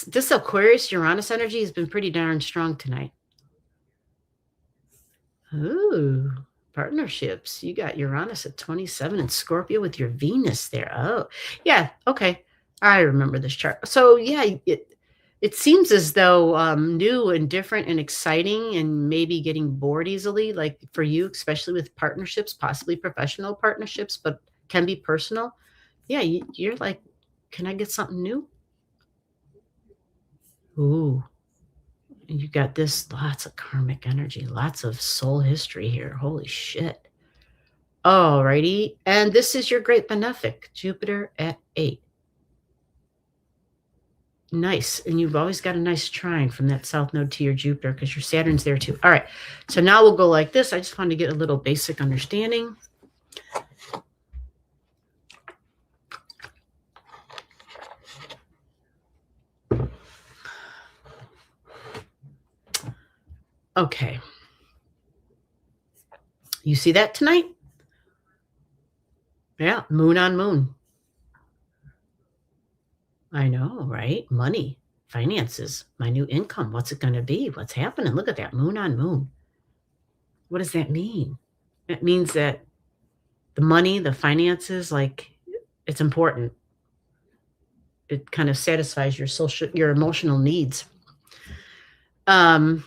B: This Aquarius Uranus energy has been pretty darn strong tonight. Ooh, partnerships. You got Uranus at 27 and Scorpio with your Venus there. Oh, yeah. Okay. I remember this chart. So yeah, it seems as though new and different and exciting and maybe getting bored easily, like for you, especially with partnerships, possibly professional partnerships, but can be personal. Yeah, you're like, can I get something new? Ooh, and you got this, lots of karmic energy, lots of soul history here. Holy shit. All righty. And this is your great benefic, Jupiter at 8. Nice. And you've always got a nice trine from that south node to your Jupiter because your Saturn's there too. All right. So now we'll go like this. I just wanted to get a little basic understanding. Okay. You see that tonight? Yeah. Moon on moon. I know, right? Money, finances, my new income. What's it going to be? What's happening? Look at that, moon on moon. What does that mean? It means that the money, the finances, like it's important. It kind of satisfies your emotional needs. But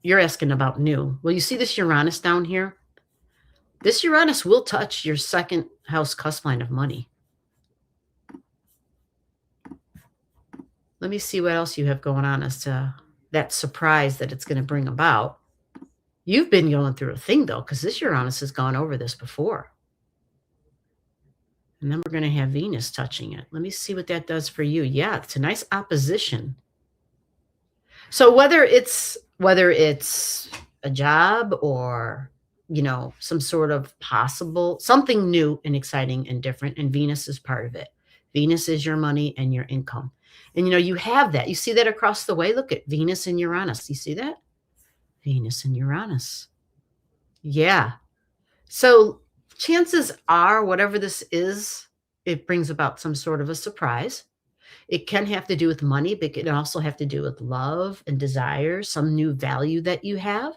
B: you're asking about new. Well, you see this Uranus down here? This Uranus will touch your second house cusp line of money. Let me see what else you have going on as to that surprise that it's going to bring about. You've been going through a thing, though, because this Uranus has gone over this before. And then we're going to have Venus touching it. Let me see what that does for you. Yeah, it's a nice opposition. So whether it's a job or some sort of possible, something new and exciting and different. And Venus is part of it. Venus is your money and your income. And, you have that. You see that across the way? Look at Venus and Uranus. You see that? Venus and Uranus. Yeah. So chances are, whatever this is, it brings about some sort of a surprise. It can have to do with money, but it can also have to do with love and desire, some new value that you have.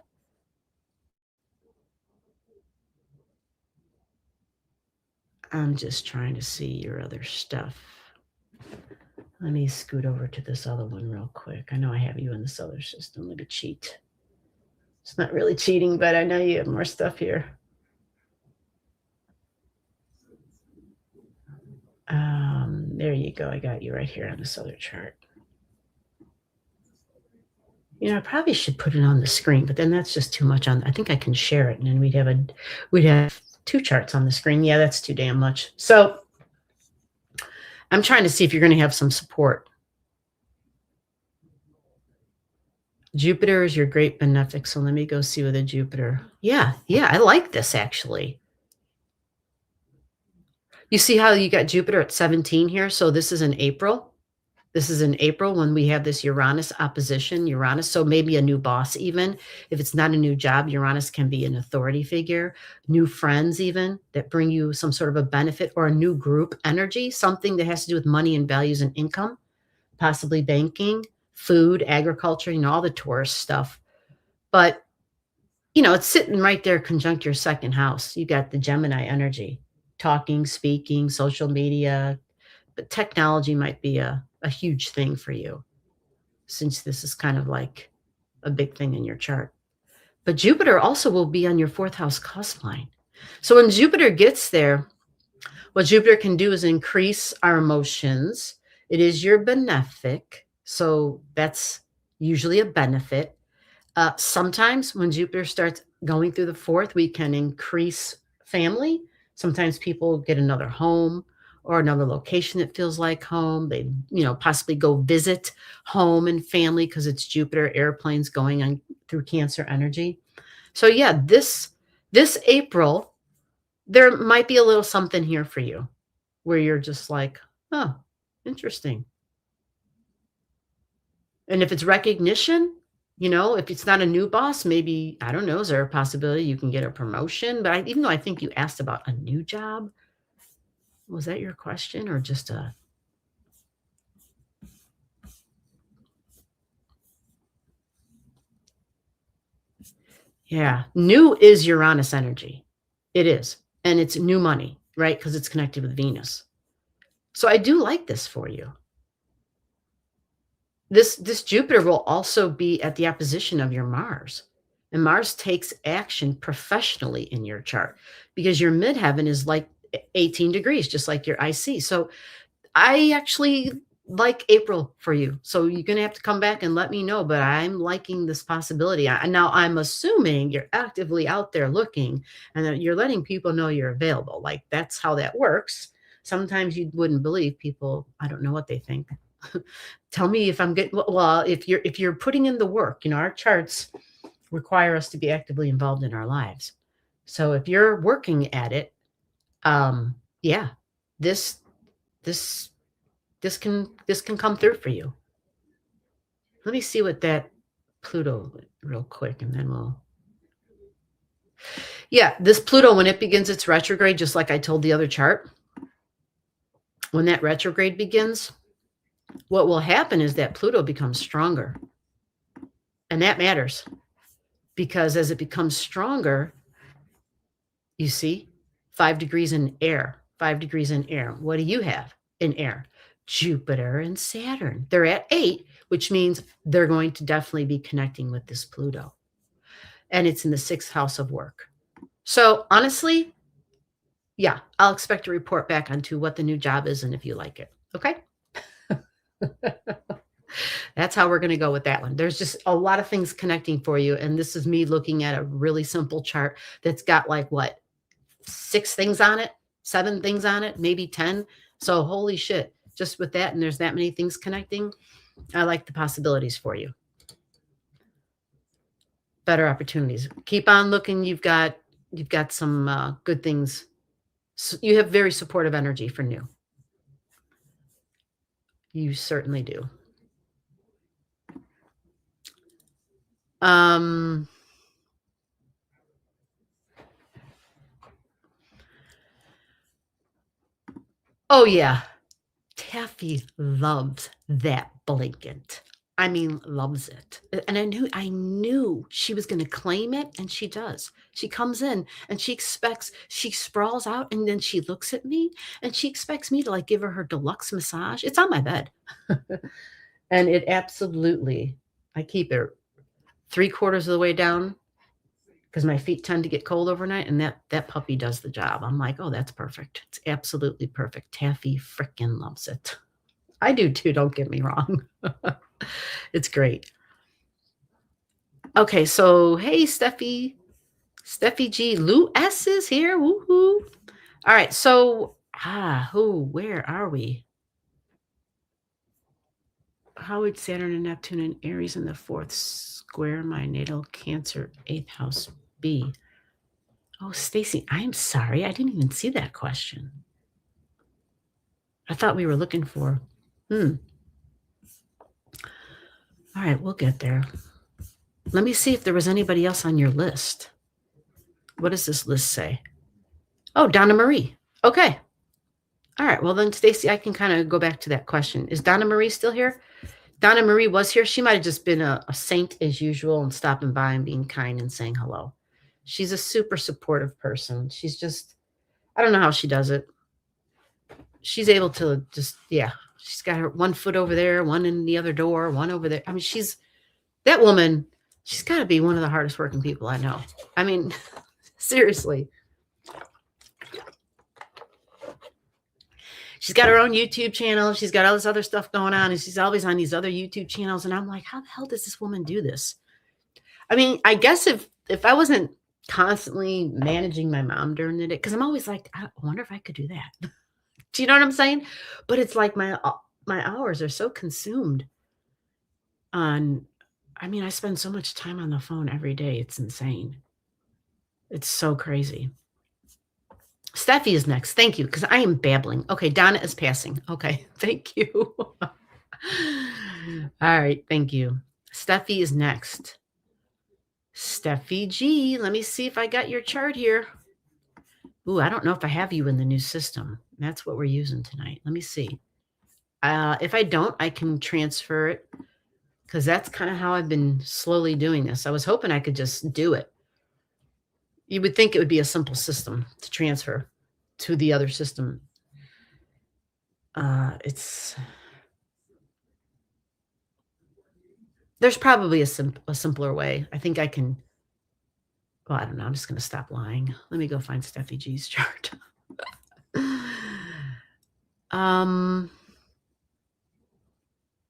B: I'm just trying to see your other stuff. Let me scoot over to this other one real quick. I know I have you in the solar system. Let me cheat. It's not really cheating, but I know you have more stuff here. There you go. I got you right here on the solar chart. I probably should put it on the screen, but then that's just too much I think I can share it, and then we'd have 2 charts on the screen. Yeah, that's too damn much. So I'm trying to see if you're going to have some support. Jupiter is your great benefic. So let me go see with a Jupiter. Yeah, I like this actually. You see how you got Jupiter at 17 here? So this is in April. This is in April when we have this Uranus opposition, Uranus. So maybe a new boss, even if it's not a new job, Uranus can be an authority figure, new friends, even that bring you some sort of a benefit, or a new group energy, something that has to do with money and values and income, possibly banking, food, agriculture, all the tourist stuff. But, it's sitting right there conjunct your second house. You got the Gemini energy, talking, speaking, social media, but technology might be a huge thing for you, since this is kind of like a big thing in your chart. But Jupiter also will be on your fourth house cusp line. So when Jupiter gets there, what Jupiter can do is increase our emotions. It is your benefic. So that's usually a benefit. Sometimes when Jupiter starts going through the fourth, we can increase family. Sometimes people get another home or another location that feels like home. They, possibly go visit home and family because it's Jupiter, airplanes going on through Cancer energy. So yeah, this April, there might be a little something here for you where you're just like, oh, interesting. And if it's recognition, if it's not a new boss, maybe, I don't know, is there a possibility you can get a promotion? But even though I think you asked about a new job, was that your question or just a... Yeah, new is Uranus energy. It is. And it's new money, right? Because it's connected with Venus. So I do like this for you. This Jupiter will also be at the opposition of your Mars. And Mars takes action professionally in your chart because your midheaven is like 18 degrees, just like your IC. So I actually like April for you. So you're going to have to come back and let me know, but I'm liking this possibility. Now I'm assuming you're actively out there looking and that you're letting people know you're available. Like that's how that works. Sometimes you wouldn't believe people. I don't know what they think. Tell me if I'm getting, well, if you're putting in the work, our charts require us to be actively involved in our lives. So if you're working at it, yeah, this can come through for you. Let me see what that Pluto real quick, and then we'll... Yeah, this Pluto, when it begins its retrograde, just like I told the other chart, when that retrograde begins, what will happen is that Pluto becomes stronger. And that matters because as it becomes stronger, you see, 5 degrees in air, 5 degrees in air. What do you have in air? Jupiter and Saturn. They're at 8, which means they're going to definitely be connecting with this Pluto. And it's in the 6th house of work. So honestly, yeah, I'll expect a report back onto what the new job is and if you like it. Okay? That's how we're going to go with that one. There's just a lot of things connecting for you. And this is me looking at a really simple chart that's got like what, 6 things on it, 7 things on it, maybe 10. So holy shit, just with that. And there's that many things connecting. I like the possibilities for you. Better opportunities. Keep on looking. You've got some good things. So you have very supportive energy for new. You certainly do. Oh yeah. Taffy loves that blanket. I mean, loves it. And I knew she was going to claim it, and she does. She comes in and she sprawls out, and then she looks at me and she expects me to like give her deluxe massage. It's on my bed. And it absolutely, I keep it 3/4 of the way down because my feet tend to get cold overnight, and that puppy does the job. I'm like, oh, that's perfect. It's absolutely perfect. Taffy frickin' loves it. I do too, don't get me wrong. It's great. Okay, so hey, Steffi G. Lou S is here. Woohoo. All right, so where are we? how would Saturn and Neptune and Aries in the 4th square my natal Cancer 8th house be? Oh, Stacy, I'm sorry. I didn't even see that question. I thought we were looking for, All right, we'll get there. Let me see if there was anybody else on your list. What does this list say? Oh, Donna Marie. Okay. All right. Well, then, Stacy, I can kind of go back to that question. Is Donna Marie still here? Donna Marie was here. She might have just been a saint as usual and stopping by and being kind and saying hello. She's a super supportive person. She's just, I don't know how she does it. She's able to just, yeah. She's got her one foot over there, one in the other door, one over there. I mean, that woman, she's got to be one of the hardest working people I know. I mean, seriously. She's got her own YouTube channel. She's got all this other stuff going on, and she's always on these other YouTube channels. And I'm like, how the hell does this woman do this? I mean, I guess if I wasn't constantly managing my mom during the day, because I'm always like, I wonder if I could do that. Do you know what I'm saying? But it's like my hours are so consumed on, I mean, I spend so much time on the phone every day. It's insane. It's so crazy. Steffi is next. Thank you, because I am babbling. Okay, Donna is passing. Okay, thank you. All right, thank you. Steffi is next. Steffi G, let me see if I got your chart here. Ooh, I don't know if I have you in the new system. That's what we're using tonight. Let me see. If I don't, I can transfer it, because that's kind of how I've been slowly doing this. I was hoping I could just do it. You would think it would be a simple system to transfer to the other system. There's probably a simpler way. I think I can. Well, I don't know. I'm just going to stop lying. Let me go find Steffi G's chart.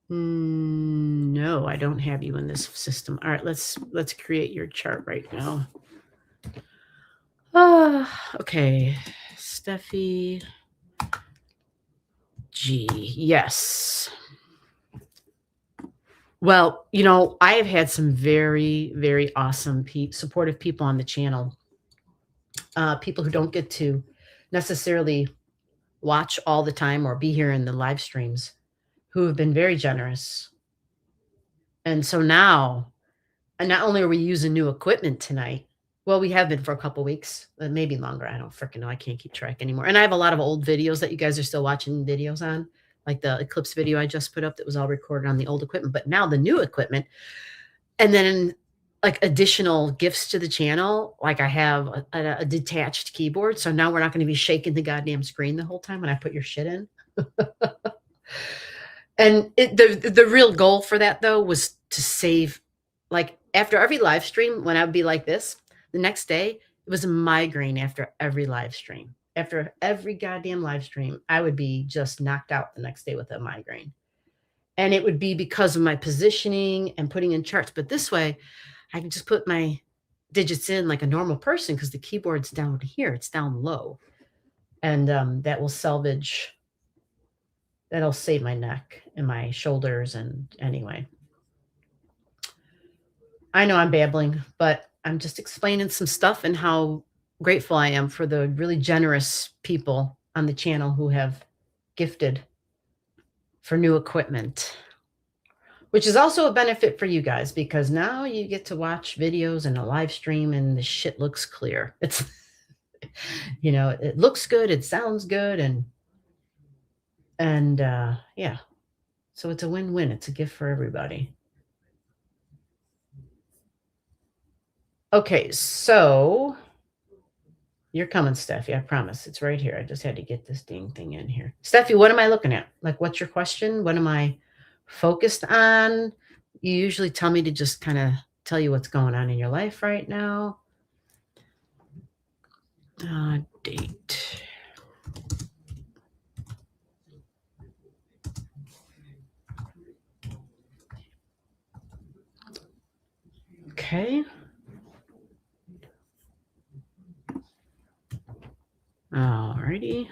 B: No, I don't have you in this system. All right, let's create your chart right now. Okay, Steffi G. Yes. Well, you know, I have had some very, very awesome, supportive people on the channel. People who don't get to necessarily watch all the time or be here in the live streams, who have been very generous. And so now, and not only are we using new equipment tonight, well, we have been for a couple weeks, maybe longer. I don't freaking know. I can't keep track anymore. And I have a lot of old videos that you guys are still watching videos on, like the eclipse video I just put up that was all recorded on the old equipment. But now the new equipment, and then like additional gifts to the channel, like I have a detached keyboard. So now we're not going to be shaking the goddamn screen the whole time when I put your shit in. And the real goal for that, though, was to save, like, after every live stream, when I would be like this, the next day, it was a migraine after every live stream. After every goddamn live stream, I would be just knocked out the next day with a migraine. And it would be because of my positioning and putting in charts. But this way, I can just put my digits in like a normal person, because the keyboard's down here. It's down low. And that will salvage... That'll save my neck and my shoulders. And anyway, I know I'm babbling, but I'm just explaining some stuff and how grateful I am for the really generous people on the channel who have gifted for new equipment, which is also a benefit for you guys, because now you get to watch videos and a live stream and the shit looks clear. It's, you know, it looks good. It sounds good. And yeah, so it's a win-win. It's a gift for everybody. Okay, so you're coming, Steffi. I promise. It's right here. I just had to get this dang thing in here. Steffi, what am I looking at? Like, what's your question? What am I focused on? You usually tell me to just kind of tell you what's going on in your life right now. Date. Okay. Alrighty.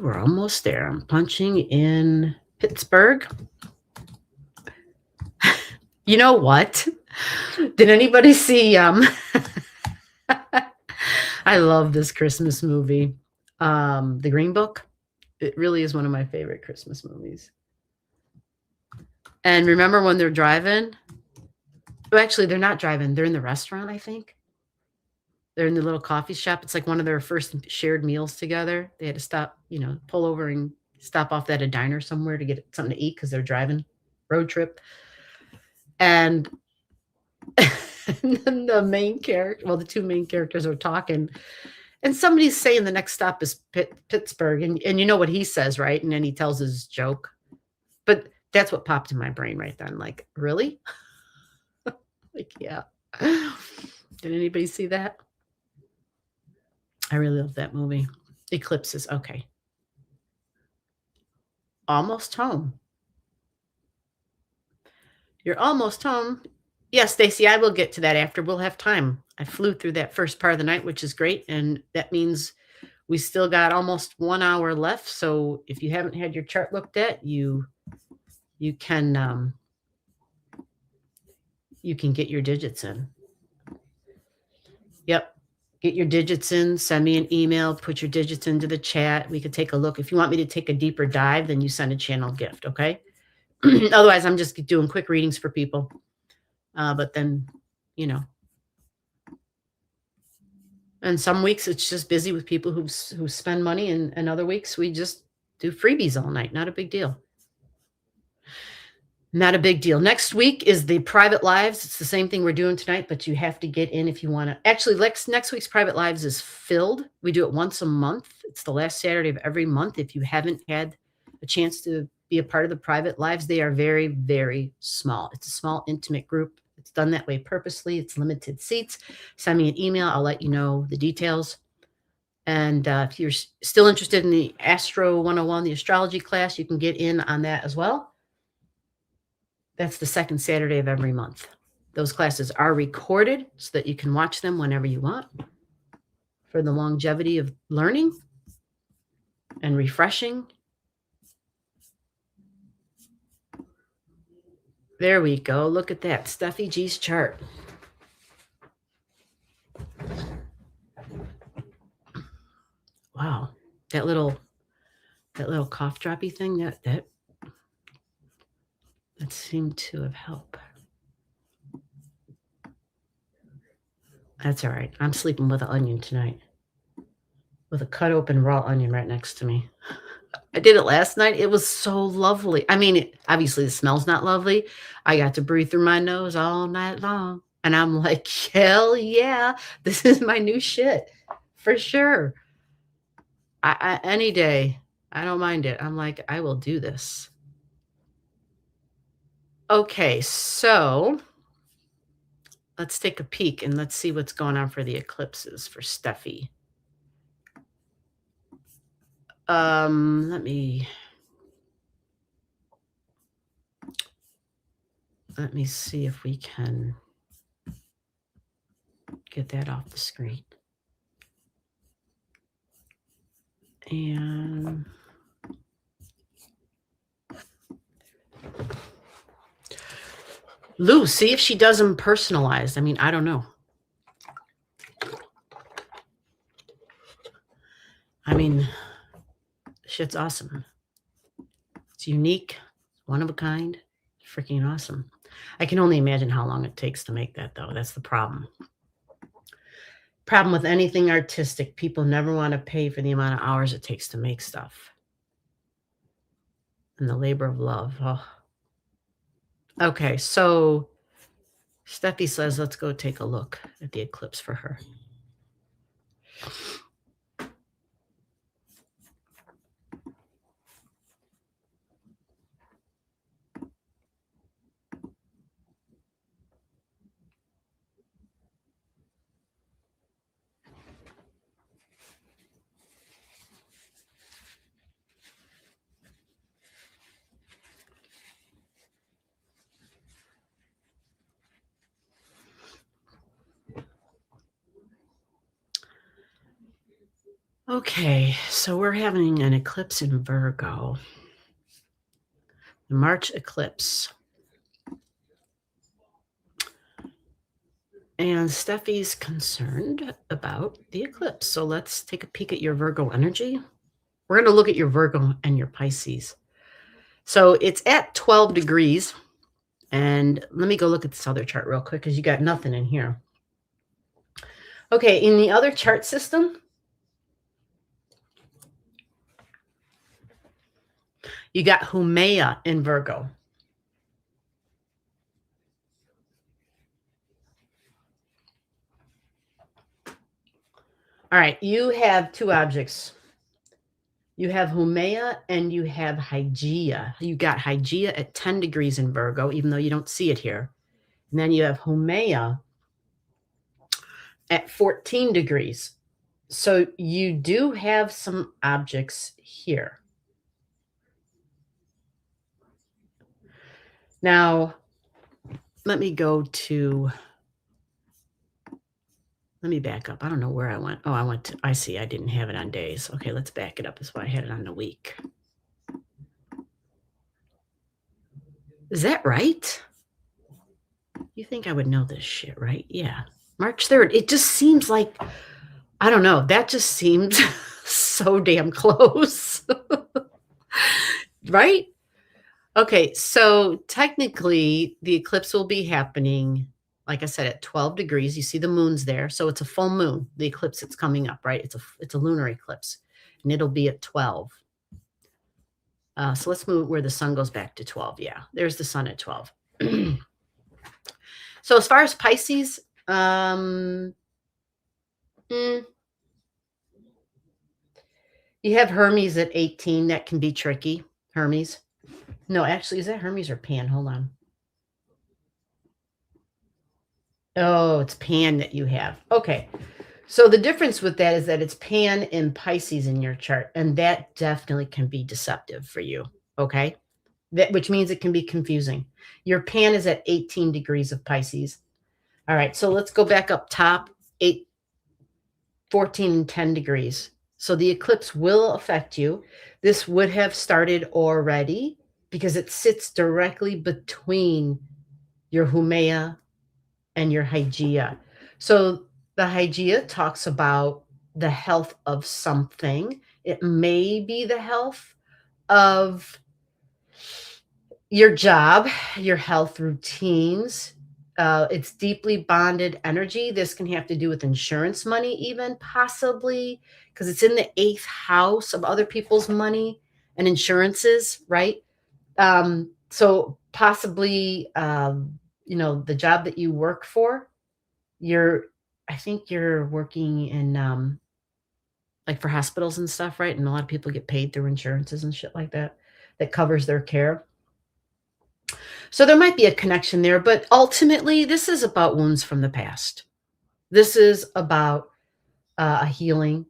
B: we're almost there. I'm punching in Pittsburgh. You know what? Did anybody see I love this Christmas movie. The Green Book. It really is one of my favorite Christmas movies. And remember when they're driving? Well, actually, they're not driving. They're in the restaurant, I think. They're in the little coffee shop. It's like one of their first shared meals together. They had to stop, pull over and stop off at a diner somewhere to get something to eat because they're driving road trip. And then the main character, well, the two main characters are talking, and somebody's saying the next stop is Pittsburgh, and you know what he says, right? And then he tells his joke. But that's what popped in my brain right then. Like, really? Like, yeah. Did anybody see that? I really love that movie. Eclipses. Okay. Almost home. You're almost home. Yes, Stacy, I will get to that after. We'll have time. I flew through that first part of the night, which is great. And that means we still got almost 1 hour left. So if you haven't had your chart looked at, you can get your digits in. Yep. Get your digits in, send me an email, put your digits into the chat. We could take a look. If you want me to take a deeper dive, then you send a channel gift, okay? Otherwise, I'm just doing quick readings for people. But then, and some weeks it's just busy with people who spend money, and other weeks we just do freebies all night. Not a big deal. Not a big deal. Next week is the private lives. It's the same thing we're doing tonight, but you have to get in if you want to. Actually, next week's private lives is filled. We do it once a month. It's the last Saturday of every month. If you haven't had a chance to be a part of the private lives, they are very, very small. It's a small, intimate group. It's done that way purposely. It's limited seats. Send me an email. I'll let you know the details. And if you're still interested in the Astro 101, the astrology class, you can get in on that as well. That's the second Saturday of every month. Those classes are recorded so that you can watch them whenever you want for the longevity of learning and refreshing. There we go. Look at that. Stuffy G's chart. Wow. That little cough droppy thing, that seemed to have helped. That's all right. I'm sleeping with an onion tonight. With a cut open raw onion right next to me. I did it last night. It was so lovely. I mean, obviously the smell's not lovely. I got to breathe through my nose all night long. And I'm like, hell yeah, this is my new shit. For sure. I any day, I don't mind it. I'm like, I will do this. Okay, so let's take a peek and let's see what's going on for the eclipses for Steffi. Let me see if we can get that off the screen. And Lou, see if she does them personalized. I mean, I don't know. I mean, shit's awesome. It's unique, one of a kind, freaking awesome. I can only imagine how long it takes to make that, though. That's the problem. Problem with anything artistic, people never want to pay for the amount of hours it takes to make stuff. And the labor of love. Oh. Okay, so Steffi says, let's go take a look at the eclipse for her. Okay, so we're having an eclipse in Virgo, the March eclipse. And Steffi's concerned about the eclipse. So let's take a peek at your Virgo energy. We're going to look at your Virgo and your Pisces. So it's at 12 degrees. And let me go look at this other chart real quick because you got nothing in here. Okay, in the other chart system, you got Humea in Virgo. All right, you have two objects. You have Humea and you have Hygeia. You got Hygeia at 10 degrees in Virgo, even though you don't see it here. And then you have Humea at 14 degrees. So you do have some objects here. Now, let me back up. I don't know where I went. Oh, I see, I didn't have it on days. Okay, let's back it up. That's why I had it on the week. Is that right? You think I would know this shit, right? Yeah. March 3rd. It just seems like, I don't know. That just seems so damn close. Right? Okay, so technically the eclipse will be happening, like I said, at 12 degrees. You see the moon's there. So it's a full moon, the eclipse that's coming up, right? It's a lunar eclipse, and it'll be at 12. So let's move where the sun goes back to 12. Yeah, there's the sun at 12. So as far as Pisces, you have Hermes at 18. That can be tricky. Hermes. No, actually, is that Hermes or Pan? Hold on. Oh, it's Pan that you have. Okay. So the difference with that is that it's Pan and Pisces in your chart, and that definitely can be deceptive for you. Okay. Which means it can be confusing. Your Pan is at 18 degrees of Pisces. All right. So let's go back up top, 14 and 10 degrees. So the eclipse will affect you. This would have started already because it sits directly between your Humea and your Hygeia. So the Hygeia talks about the health of something. It may be the health of your job, your health routines. It's deeply bonded energy. This can have to do with insurance money, even possibly, because it's in the 8th house of other people's money and insurances, right? So possibly, the job that you work for, I think you're working in like for hospitals and stuff, right? And a lot of people get paid through insurances and shit like that covers their care. So there might be a connection there, but ultimately this is about wounds from the past. This is about a healing.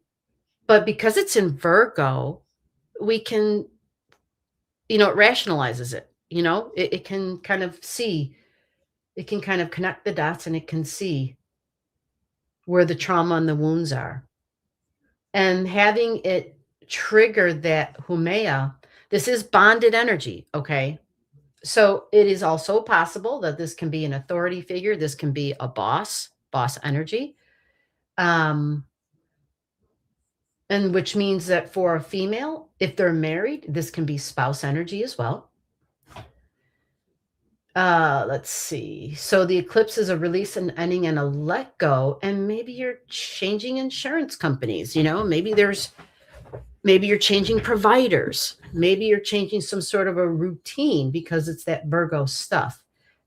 B: But because it's in Virgo, we can, it rationalizes it. It can kind of see, it can kind of connect the dots, and it can see where the trauma and the wounds are. And having it trigger that Humea, this is bonded energy, okay? So it is also possible that this can be an authority figure. This can be a boss energy. And which means that for a female, if they're married, this can be spouse energy as well. Let's see. So the eclipse is a release and ending and a let go. And maybe you're changing insurance companies, maybe you're changing providers. Maybe you're changing some sort of a routine because it's that Virgo stuff.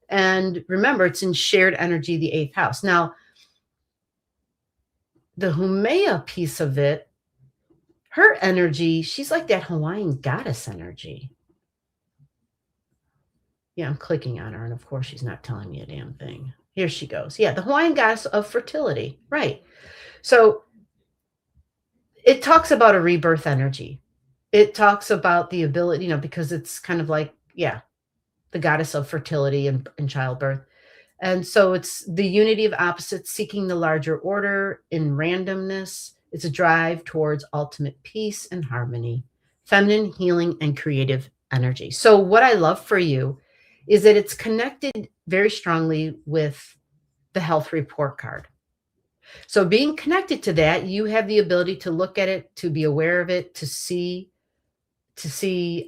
B: And remember, it's in shared energy, the 8th house. Now, the Humea piece of it, her energy, she's like that Hawaiian goddess energy. Yeah, I'm clicking on her, and of course she's not telling me a damn thing. Here she goes. Yeah, the Hawaiian goddess of fertility. Right. So it talks about a rebirth energy. It talks about the ability, because it's kind of like, yeah, the goddess of fertility and childbirth. And so it's the unity of opposites seeking the larger order in randomness. It's a drive towards ultimate peace and harmony, feminine healing, and creative energy. So, what I love for you is that it's connected very strongly with the health report card. So, being connected to that, you have the ability to look at it, to be aware of it, to see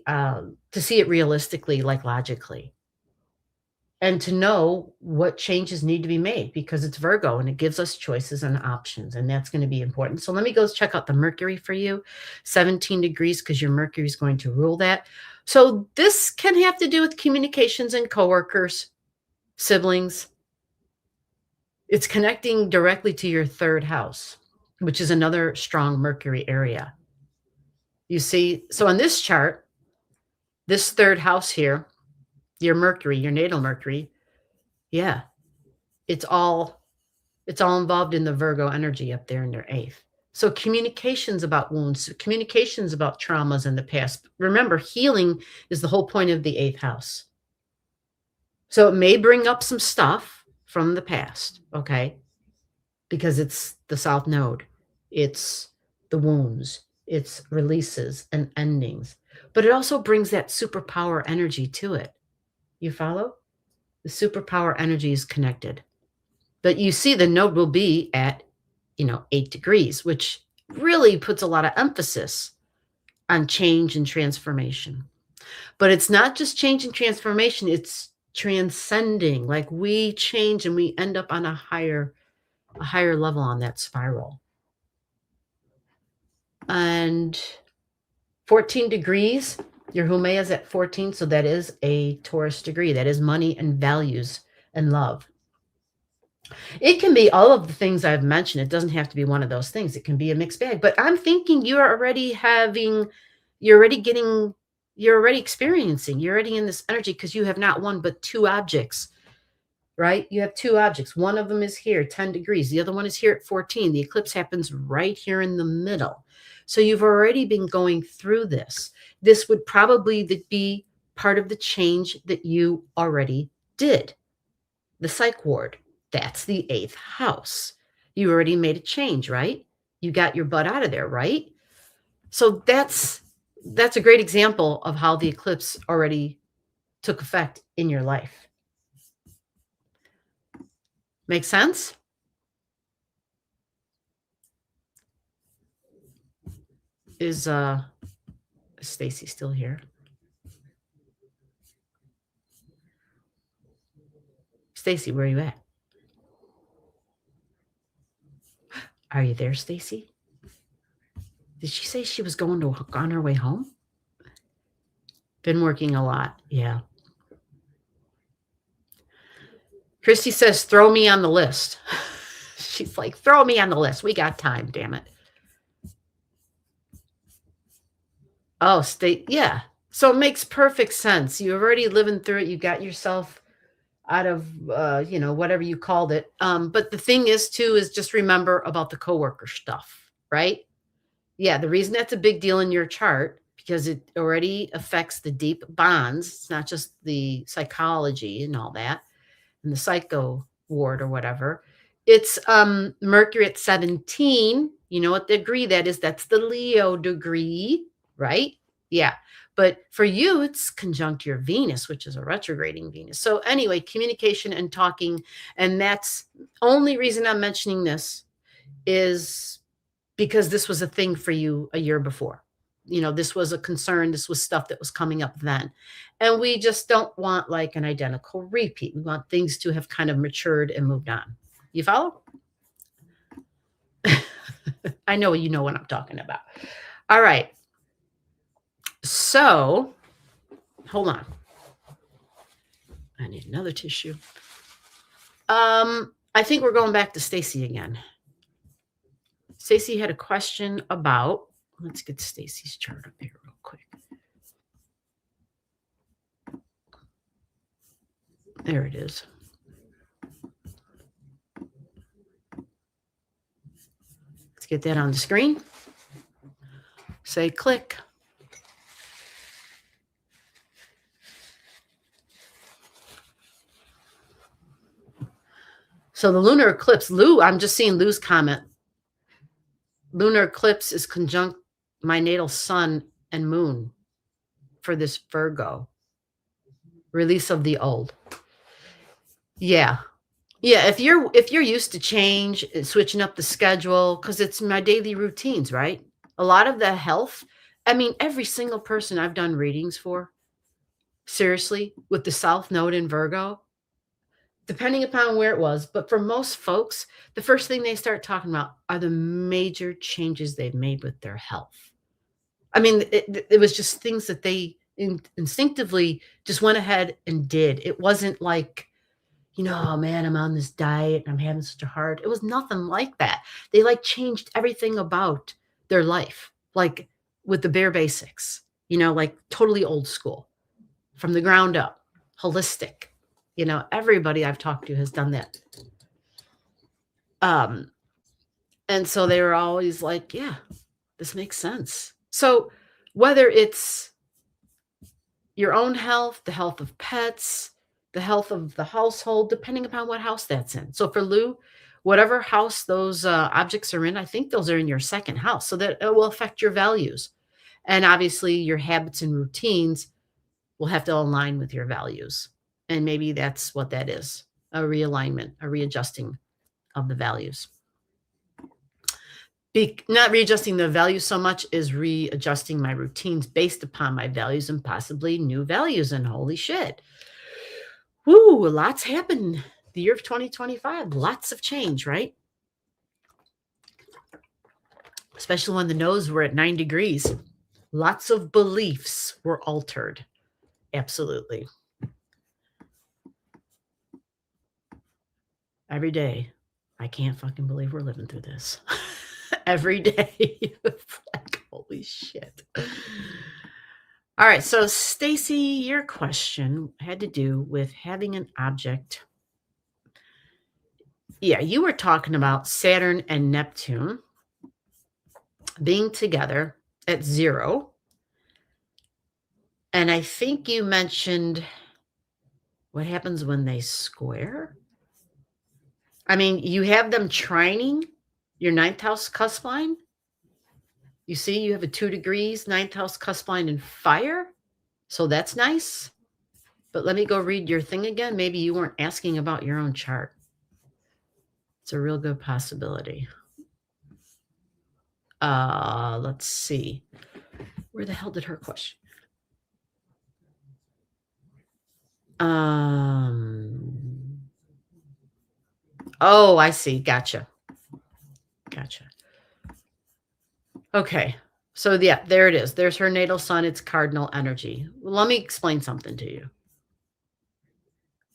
B: it realistically, like logically, and to know what changes need to be made because it's Virgo and it gives us choices and options, and that's going to be important. So let me go check out the Mercury for you, 17 degrees, because your Mercury is going to rule that. So this can have to do with communications and coworkers, siblings. It's connecting directly to your third house, which is another strong Mercury area. You see, so on this chart, this third house here, your Mercury, your natal Mercury, yeah, it's all involved in the Virgo energy up there in their eighth. So communications about wounds, communications about traumas in the past. Remember, healing is the whole point of the eighth house. So it may bring up some stuff from the past, okay? Because it's the South Node. It's the wounds. It's releases and endings. But it also brings that superpower energy to it. You follow? The superpower energy is connected. But you see the node will be at, 8 degrees, which really puts a lot of emphasis on change and transformation. But it's not just change and transformation, it's transcending. Like we change and we end up on a higher level on that spiral. And 14 degrees, your Humea is at 14, so that is a Taurus degree. That is money and values and love. It can be all of the things I've mentioned. It doesn't have to be one of those things. It can be a mixed bag. But I'm thinking you're already experiencing, you're already in this energy because you have not one but two objects, right? You have two objects. One of them is here, 10 degrees. The other one is here at 14. The eclipse happens right here in the middle. So you've already been going through this. This would probably be part of the change that you already did. The psych ward. That's the eighth house. You already made a change, right? You got your butt out of there, right? So that's a great example of how the eclipse already took effect in your life. Make sense? Is Stacy still here? Stacy, where are you at? Are you there, Stacy? Did she say she was on her way home? Been working a lot. Yeah. Christy says, throw me on the list. She's like, throw me on the list. We got time, damn it. Oh, yeah. So it makes perfect sense. You're already living through it. You got yourself out of, whatever you called it. But the thing is, too, is just remember about the coworker stuff, right? Yeah, the reason that's a big deal in your chart, because it already affects the deep bonds. It's not just the psychology and all that, and the psycho ward or whatever. It's Mercury at 17. You know what degree that is? That's the Leo degree, right? Yeah. But for you, it's conjunct your Venus, which is a retrograding Venus. So anyway, communication and talking. And that's only reason I'm mentioning this is because this was a thing for you a year before. This was a concern. This was stuff that was coming up then. And we just don't want like an identical repeat. We want things to have kind of matured and moved on. You follow? I know you know what I'm talking about. All right. So, hold on. I need another tissue. I think we're going back to Stacy again. Stacy had a question about, let's get Stacy's chart up here real quick. There it is. Let's get that on the screen. Say click. So the lunar eclipse, Lou, I'm just seeing Lou's comment. lunar eclipse is conjunct my natal sun and moon for this Virgo. Release of the old. Yeah. Yeah, if you're used to change, switching up the schedule, because it's my daily routines, right? A lot of the health, I mean, every single person I've done readings for, seriously, with the South Node in Virgo, depending upon where it was, but for most folks, the first thing they start talking about are the major changes they've made with their health. I mean, it was just things that they instinctively just went ahead and did. It wasn't like, "Oh, man, I'm on this diet and I'm having such a hard." It was nothing like that. They, like, changed everything about their life, like, with the bare basics, like, totally old school, from the ground up, holistic. Everybody I've talked to has done that. Um, and so they were always like, "Yeah, this makes sense." So, whether it's your own health, the health of pets, the health of the household, depending upon what house that's in. So for Lou, whatever house those objects are in, I think those are in your second house. So that it will affect your values. And obviously, your habits and routines will have to align with your values. And maybe that's what that is, a realignment, a readjusting of the values. Not readjusting the values so much is readjusting my routines based upon my values and possibly new values. And holy shit, woo, lots happened the year of 2025. Lots of change, right? Especially when the nodes were at 9 degrees. Lots of beliefs were altered. Absolutely. Every day, I can't fucking believe we're living through this. Every day. It's like, holy shit. All right. So, Stacy, your question had to do with having an object. Yeah, you were talking about Saturn and Neptune being together at 0. And I think you mentioned what happens when they square. I mean, you have them trining your 9th house cusp line. You see, you have a 2 degrees 9th house cusp line in fire. So that's nice. But let me go read your thing again. Maybe you weren't asking about your own chart. It's a real good possibility. Let's see. Where the hell did her question? Oh, I see. Gotcha. Okay. So yeah, there it is. There's her natal sun. It's cardinal energy. Well, let me explain something to you.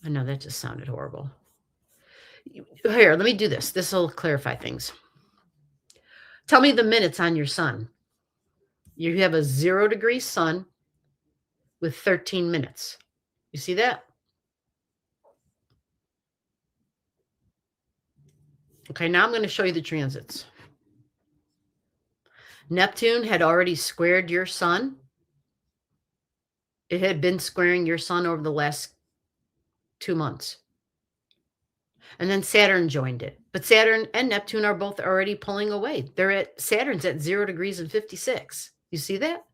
B: I know that just sounded horrible. Here, let me do this. This will clarify things. Tell me the minutes on your sun. You have a 0 degree sun with 13 minutes. You see that? Okay, now I'm going to show you the transits. Neptune had already squared your sun. It had been squaring your sun over the last 2 months. And then Saturn joined it. But Saturn and Neptune are both already pulling away. Saturn's at 0 degrees and 56. You see that?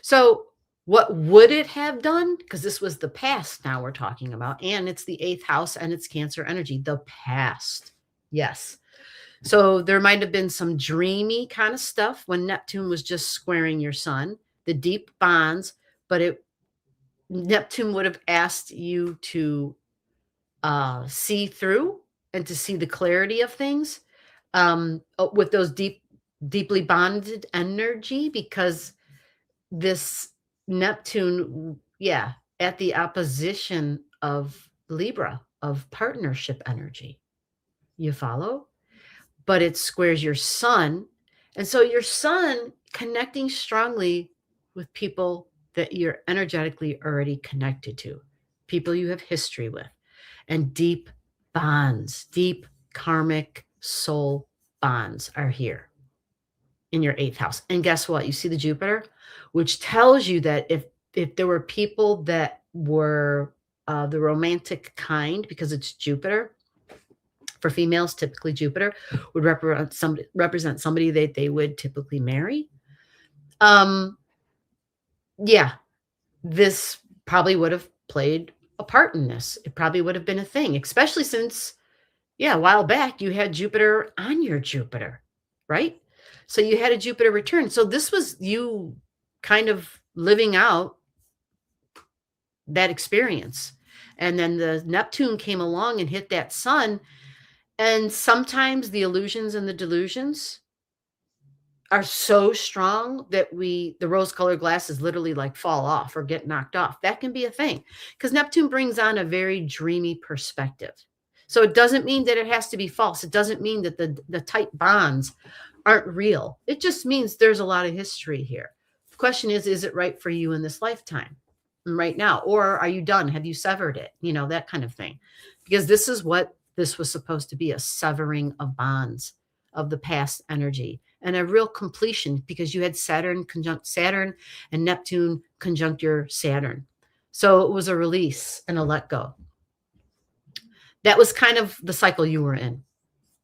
B: So what would it have done? Because this was the past now we're talking about. And it's the 8th house and it's Cancer energy. The past. Yes. So there might have been some dreamy kind of stuff when Neptune was just squaring your sun, the deep bonds, but Neptune would have asked you to see through and to see the clarity of things with those deeply bonded energy, because this Neptune, at the opposition of Libra, of partnership energy. You follow? But it squares your sun. And so your sun connecting strongly with people that you're energetically already connected to, people you have history with, and deep bonds, deep karmic soul bonds are here in your 8th house. And guess what? You see the Jupiter, which tells you that if there were people that were the romantic kind, because it's Jupiter, For females, typically Jupiter would represent somebody that they would typically marry. Yeah, this probably would have played a part in this. It probably would have been a thing, especially since, yeah, a while back you had Jupiter on your Jupiter, right? So you had a Jupiter return. So this was you kind of living out that experience. And then the Neptune came along and hit that sun. And sometimes the illusions and the delusions are so strong that the rose-colored glasses literally like fall off or get knocked off. That can be a thing because Neptune brings on a very dreamy perspective. So it doesn't mean that it has to be false. It doesn't mean that the tight bonds aren't real. It just means there's a lot of history here. The question is it right for you in this lifetime, right now? Or are you done? Have you severed it? You know, that kind of thing. Because this is what this was supposed to be, a severing of bonds of the past energy and a real completion because you had Saturn conjunct Saturn and Neptune conjunct your Saturn. So it was a release and a let go. That was kind of the cycle you were in.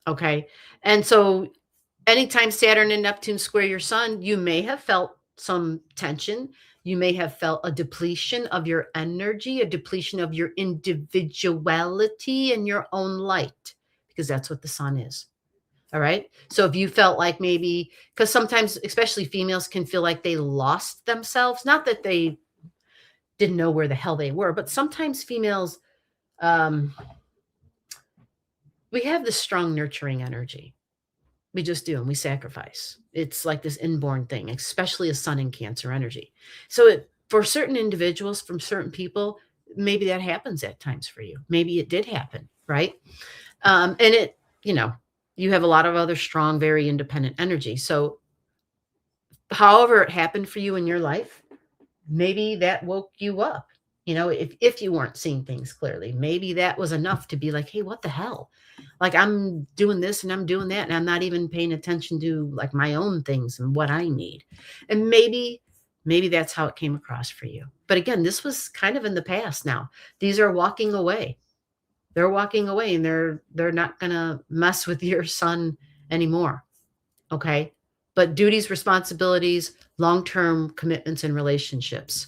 B: Okay. And so anytime Saturn and Neptune square your sun, you may have felt some tension. You may have felt a depletion of your energy, a depletion of your individuality and your own light, because that's what the sun is. All right. So if you felt like maybe, because sometimes, especially females, can feel like they lost themselves, not that they didn't know where the hell they were, but sometimes females, we have this strong nurturing energy. We just do, and we sacrifice. It's like this inborn thing, especially a sun in Cancer energy. So for certain individuals, from certain people, maybe that happens at times for you. Maybe it did happen, right? And it, you have a lot of other strong, very independent energy. So however it happened for you in your life, maybe that woke you up. If you weren't seeing things clearly, maybe that was enough to be like, hey, what the hell? Like, I'm doing this and I'm doing that, and I'm not even paying attention to like my own things and what I need. And maybe that's how it came across for you. But again, this was kind of in the past now. These are walking away. They're walking away, and they're not going to mess with your sun anymore. Okay? But duties, responsibilities, long-term commitments and relationships,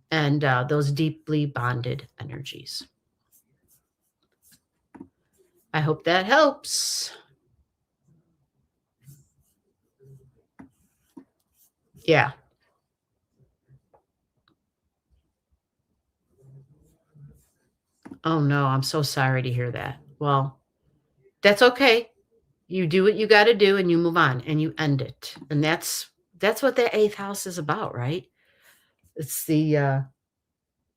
B: and those deeply bonded energies. I hope that helps. Yeah. Oh, no, I'm so sorry to hear that. Well, that's okay. You do what you got to do and you move on and you end it. And that's what the 8th house is about, right? It's the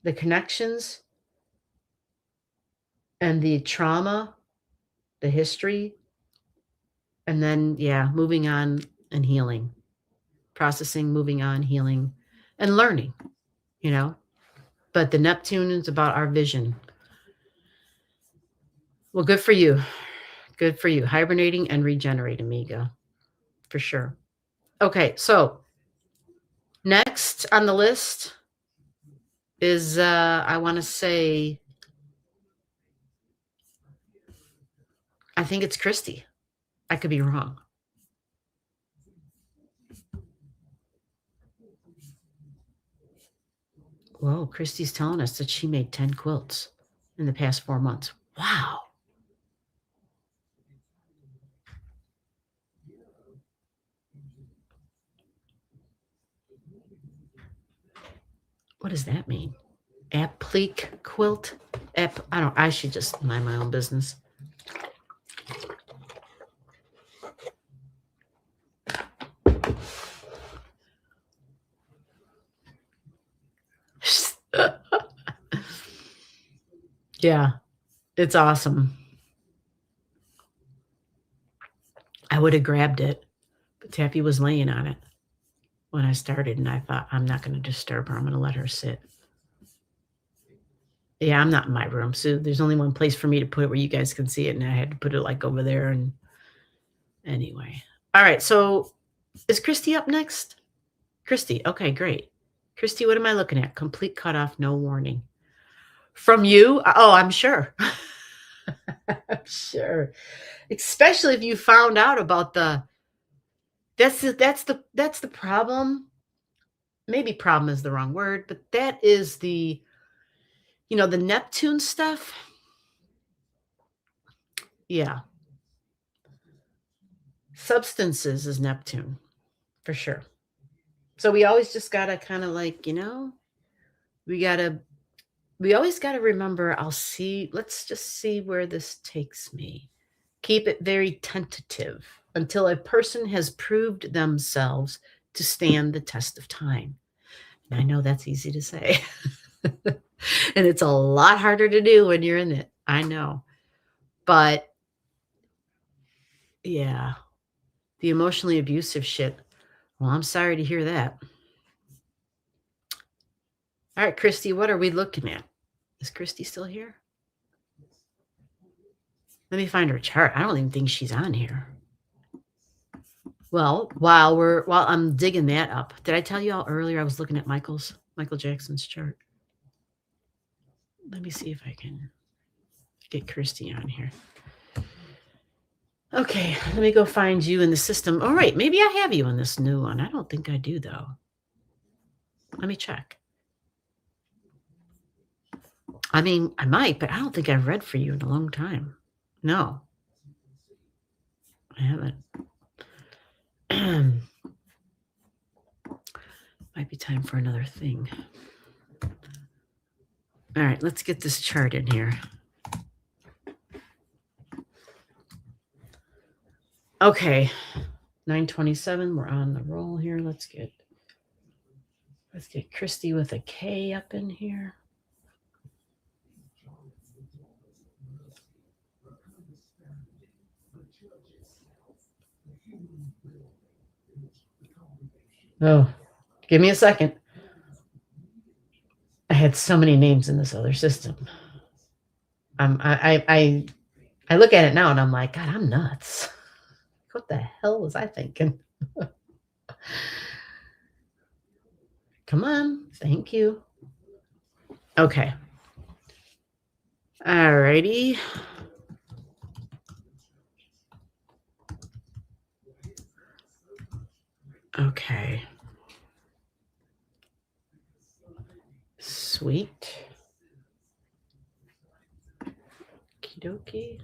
B: connections and the trauma, the history, and then, moving on and healing, processing, moving on, healing, and learning, But the Neptune is about our vision. Well, good for you. Good for you. Hibernating and regenerate, amiga. For sure. Okay, so next on the list is, I want to say, I think it's Christy. I could be wrong. Whoa, Christy's telling us that she made 10 quilts in the past 4 months. Wow. What does that mean? Applique quilt? I should just mind my own business. Yeah, it's awesome. I would have grabbed it, but Taffy was laying on it when I started, and I thought, I'm not going to disturb her. I'm going to let her sit. Yeah, I'm not in my room, so there's only one place for me to put it where you guys can see it, and I had to put it like over there. And anyway, all right. So is Christy up next? Christy, okay, great. Christy, what am I looking at? Complete cutoff, no warning. From you? Oh, I'm sure. I'm sure. Especially if you found out about that's the problem. Maybe problem is the wrong word, but that is the the Neptune stuff. Yeah. Substances is Neptune for sure. So we always just gotta kind of like, we gotta we always gotta remember, let's just see where this takes me. Keep it very tentative until a person has proved themselves to stand the test of time. And I know that's easy to say. And it's a lot harder to do when you're in it. I know. But yeah, the emotionally abusive shit. Well, I'm sorry to hear that. All right, Christy, what are we looking at? Is Christy still here? Let me find her chart. I don't even think she's on here. Well, while I'm digging that up, did I tell you all earlier I was looking at Michael Jackson's chart? Let me see if I can get Christy on here. Okay, let me go find you in the system. All right, maybe I have you in this new one. I don't think I do, though. Let me check. I mean, I might, but I don't think I've read for you in a long time. No, I haven't. Might be time for another thing. All right, let's get this chart in here. Okay, 9:27. We're on the roll here. Let's get Christy with a K up in here. Oh, give me a second. I had so many names in this other system. I look at it now and I'm like, God, I'm nuts. What the hell was I thinking? Come on. Thank you. Okay. All righty. Okay. Sweet. Okie dokie.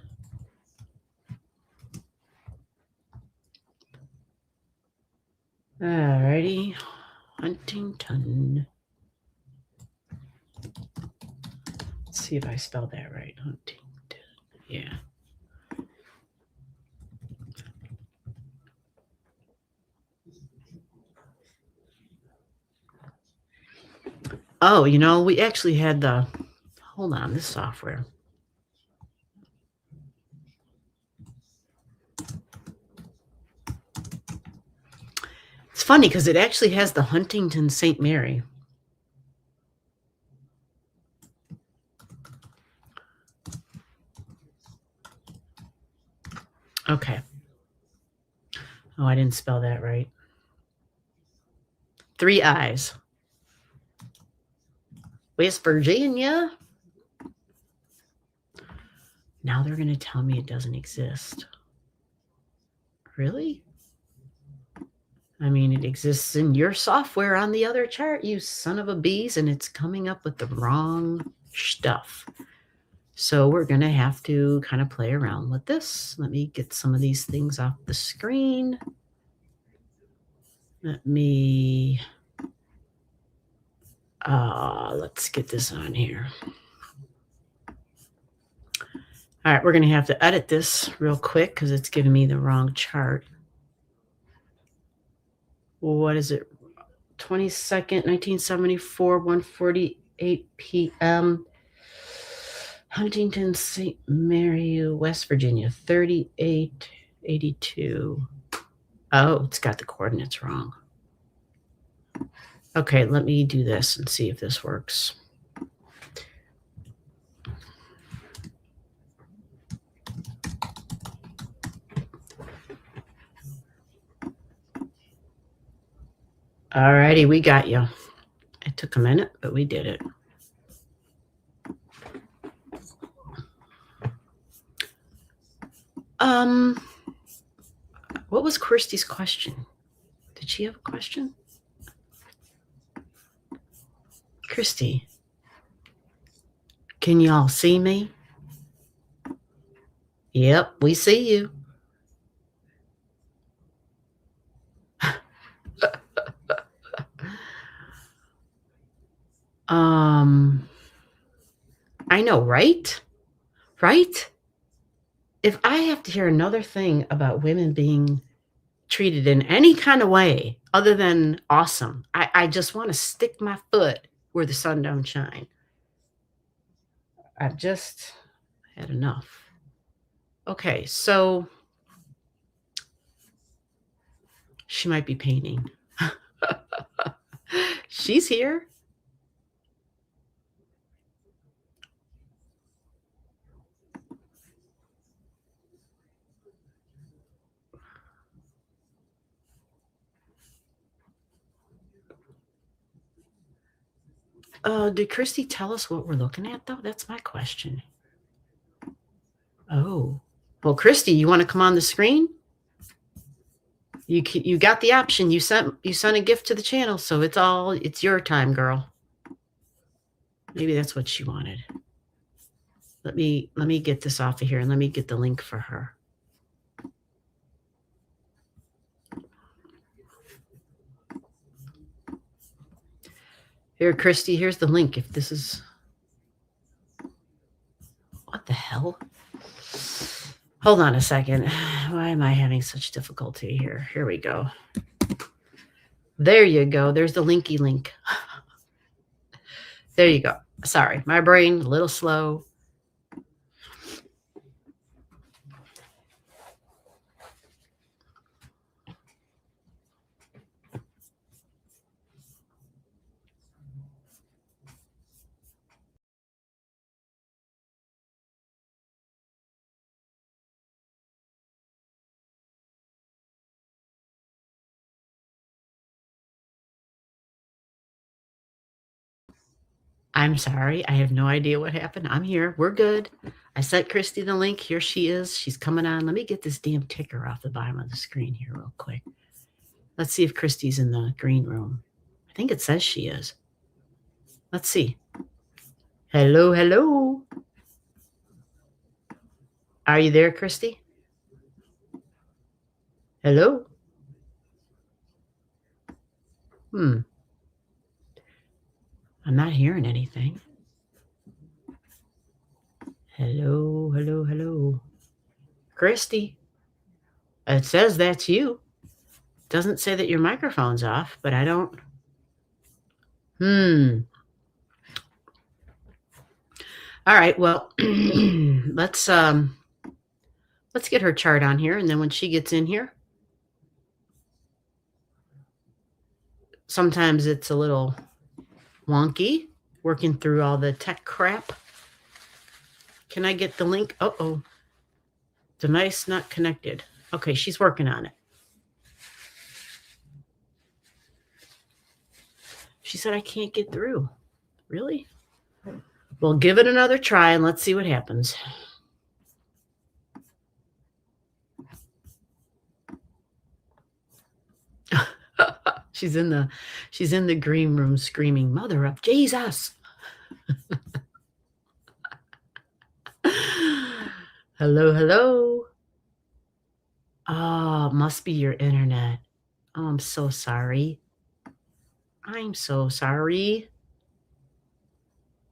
B: Alrighty. Huntington. Let's see if I spelled that right. Huntington. Yeah. Oh, we actually had hold on, this software. It's funny because it actually has the Huntington St. Mary. Okay. Oh, I didn't spell that right. 3 I's. West Virginia. Now they're going to tell me it doesn't exist. Really? I mean, it exists in your software on the other chart, you son of a bees, and it's coming up with the wrong stuff. So we're going to have to kind of play around with this. Let me get some of these things off the screen. Let me, let's get this on here. All right, we're going to have to edit this real quick because it's giving me the wrong chart. What is it? 22nd, 1974, 1:48 p.m. Huntington St. Mary, West Virginia, 3882. Oh, it's got the coordinates wrong. Okay, let me do this and see if this works. All righty, we got you. It took a minute, but we did it. What was Christy's question? Did she have a question? Christy, can y'all see me? Yep, we see you. I know, right? Right? If I have to hear another thing about women being treated in any kind of way other than awesome, I just want to stick my foot where the sun don't shine. I've just had enough. Okay, so she might be painting. She's here. Did Christy tell us what we're looking at, though? That's my question. Oh, well, Christy, you want to come on the screen? You got the option. You sent a gift to the channel, so it's your time, girl. Maybe that's what she wanted. Let me get this off of here and let me get the link for her. Here, Christy, here's the link. If this is what the hell? Hold on a second. Why am I having such difficulty here? Here we go. There you go. There's the linky link. There you go. Sorry, my brain a little slow. I'm sorry. I have no idea what happened. I'm here. We're good. I sent Christy the link. Here she is. She's coming on. Let me get this damn ticker off the bottom of the screen here real quick. Let's see if Christy's in the green room. I think it says she is. Let's see. Hello, hello. Are you there, Christy? Hello? I'm not hearing anything. Hello, hello, hello. Christy, it says that's you. Doesn't say that your microphone's off, but I don't. All right, well, let's get her chart on here, and then when she gets in here, sometimes it's a little wonky working through all the tech crap. Can I get the link? Uh-oh. Device not connected. Okay, she's working on it. She said I can't get through. Really? Well, give it another try and let's see what happens. She's in the green room screaming, "Mother of Jesus." Hello, hello. Oh, must be your internet. Oh, I'm so sorry. I'm so sorry.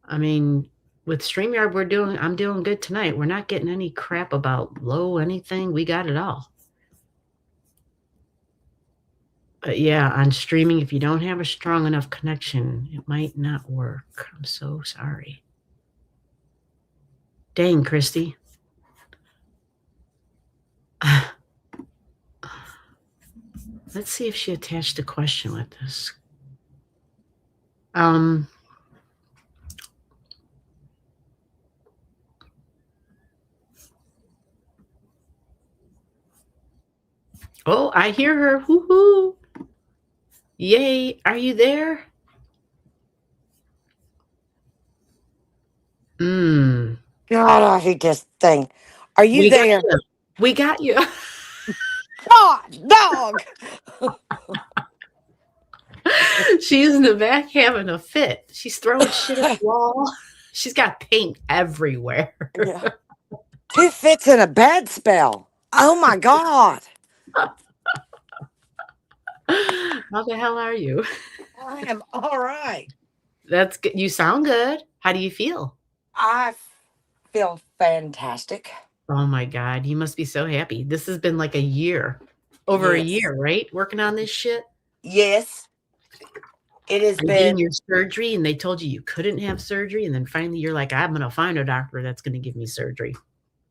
B: I mean, with StreamYard, I'm doing good tonight. We're not getting any crap about low anything. We got it all. But yeah, on streaming, if you don't have a strong enough connection, it might not work. I'm so sorry. Dang, Christy. Let's see if she attached a question with this. Oh, I hear her. Woohoo. Yay. Are you there?
C: God, I hate this thing. Are you
B: We got
C: there?
B: you. We got you.
C: God, dog.
B: She's in the back having a fit. She's throwing shit at the wall. She's got paint everywhere.
C: Yeah. 2 fits in a bed spell. Oh my God.
B: How the hell are you?
C: I am all right.
B: That's good. You sound good. How do you feel?
C: I feel fantastic.
B: Oh my God. You must be so happy. This has been like a year, over a
C: Yes.
B: year, right? Working on this shit.
C: Yes. It has
B: And getting
C: been,
B: your surgery, and they told you couldn't have surgery. And then finally you're like, I'm going to find a doctor that's going to give me surgery.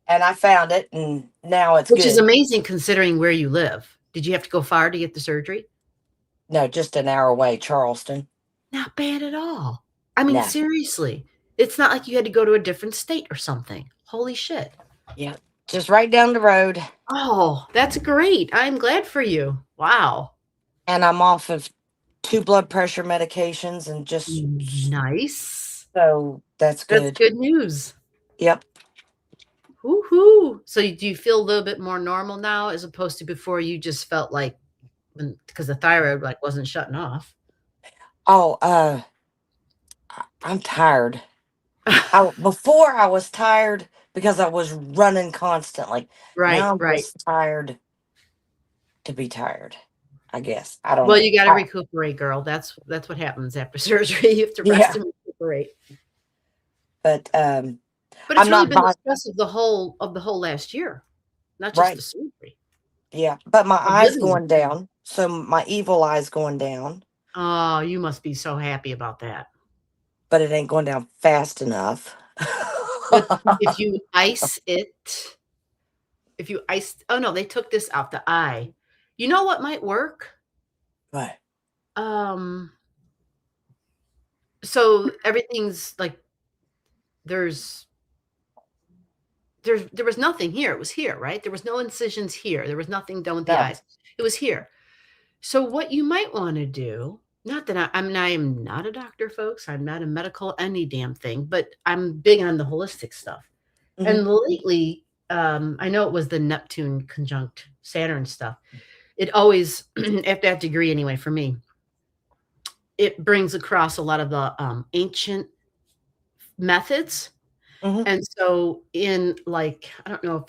C: and I found it, and now it's
B: Which is
C: good.
B: amazing considering where you live. Did you have to go far to get the surgery?
C: No, just an hour away, Charleston.
B: Not bad at all. I mean,
C: No.
B: seriously. It's not like you had to go to a different state or something. Holy shit.
C: Yeah. Just right down the road.
B: Oh, that's great. I'm glad for you. Wow.
C: And I'm off of 2 blood pressure medications and just
B: Nice.
C: so that's
B: That's
C: good.
B: good news.
C: Yep.
B: Woohoo. So do you feel a little bit more normal now as opposed to before you just felt like because the thyroid like wasn't shutting off?
C: Oh, I'm tired. Before I was tired because I was running constantly.
B: Right,
C: Now I'm
B: right.
C: just tired to be tired. I guess. I don't
B: Well,
C: know.
B: you got to recuperate, girl. That's what happens after surgery. You have to rest
C: Yeah.
B: and recuperate.
C: But
B: But it's
C: I'm
B: really
C: not
B: been the
C: buying.
B: stress of the whole last year, not just
C: Right.
B: the surgery.
C: Yeah. But my
B: Of
C: eye's
B: living.
C: going down. So my evil eye's going down.
B: Oh, you must be so happy about that.
C: But it ain't going down fast enough.
B: But if you ice it, oh no, they took this out the eye. You know what might work?
C: What?
B: So everything's like there was nothing here. It was here, right? There was no incisions here. There was nothing done with the
C: No.
B: eyes. It was here. So what you might want to do, not that I am not a doctor, folks. I'm not a medical any damn thing, but I'm big on the holistic stuff.
C: Mhm.
B: And lately, I know it was the Neptune conjunct Saturn stuff. It always, after that degree anyway, for me, it brings across a lot of the ancient methods.
C: Mhm.
B: And so in like, I don't know what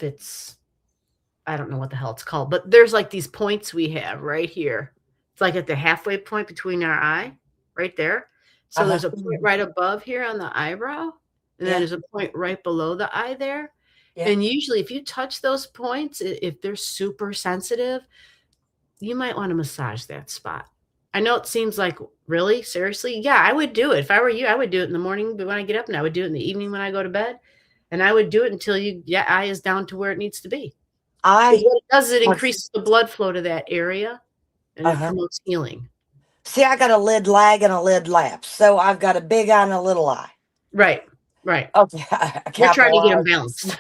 B: the hell it's called, but there's like these points we have right here. It's like at the halfway point between our eye, right there. So there's a point right above here on the eyebrow, and then
C: Yeah.
B: there's a point right below the eye there.
C: Yeah.
B: And usually if you touch those points, if they're super sensitive, you might want to massage that spot. I know it seems like, really? Seriously? Yeah, I would do it. If I were you, I would do it in the morning when I get up, and I would do it in the evening when I go to bed. And I would do it until your eye is down to where it needs to be. What it does is it increases the blood flow to that area, and it promotes healing.
C: See, I got a lid lag and a lid lapse. So I've got a big eye and a little eye.
B: Right, right.
C: Okay.
B: You're trying to get them balanced.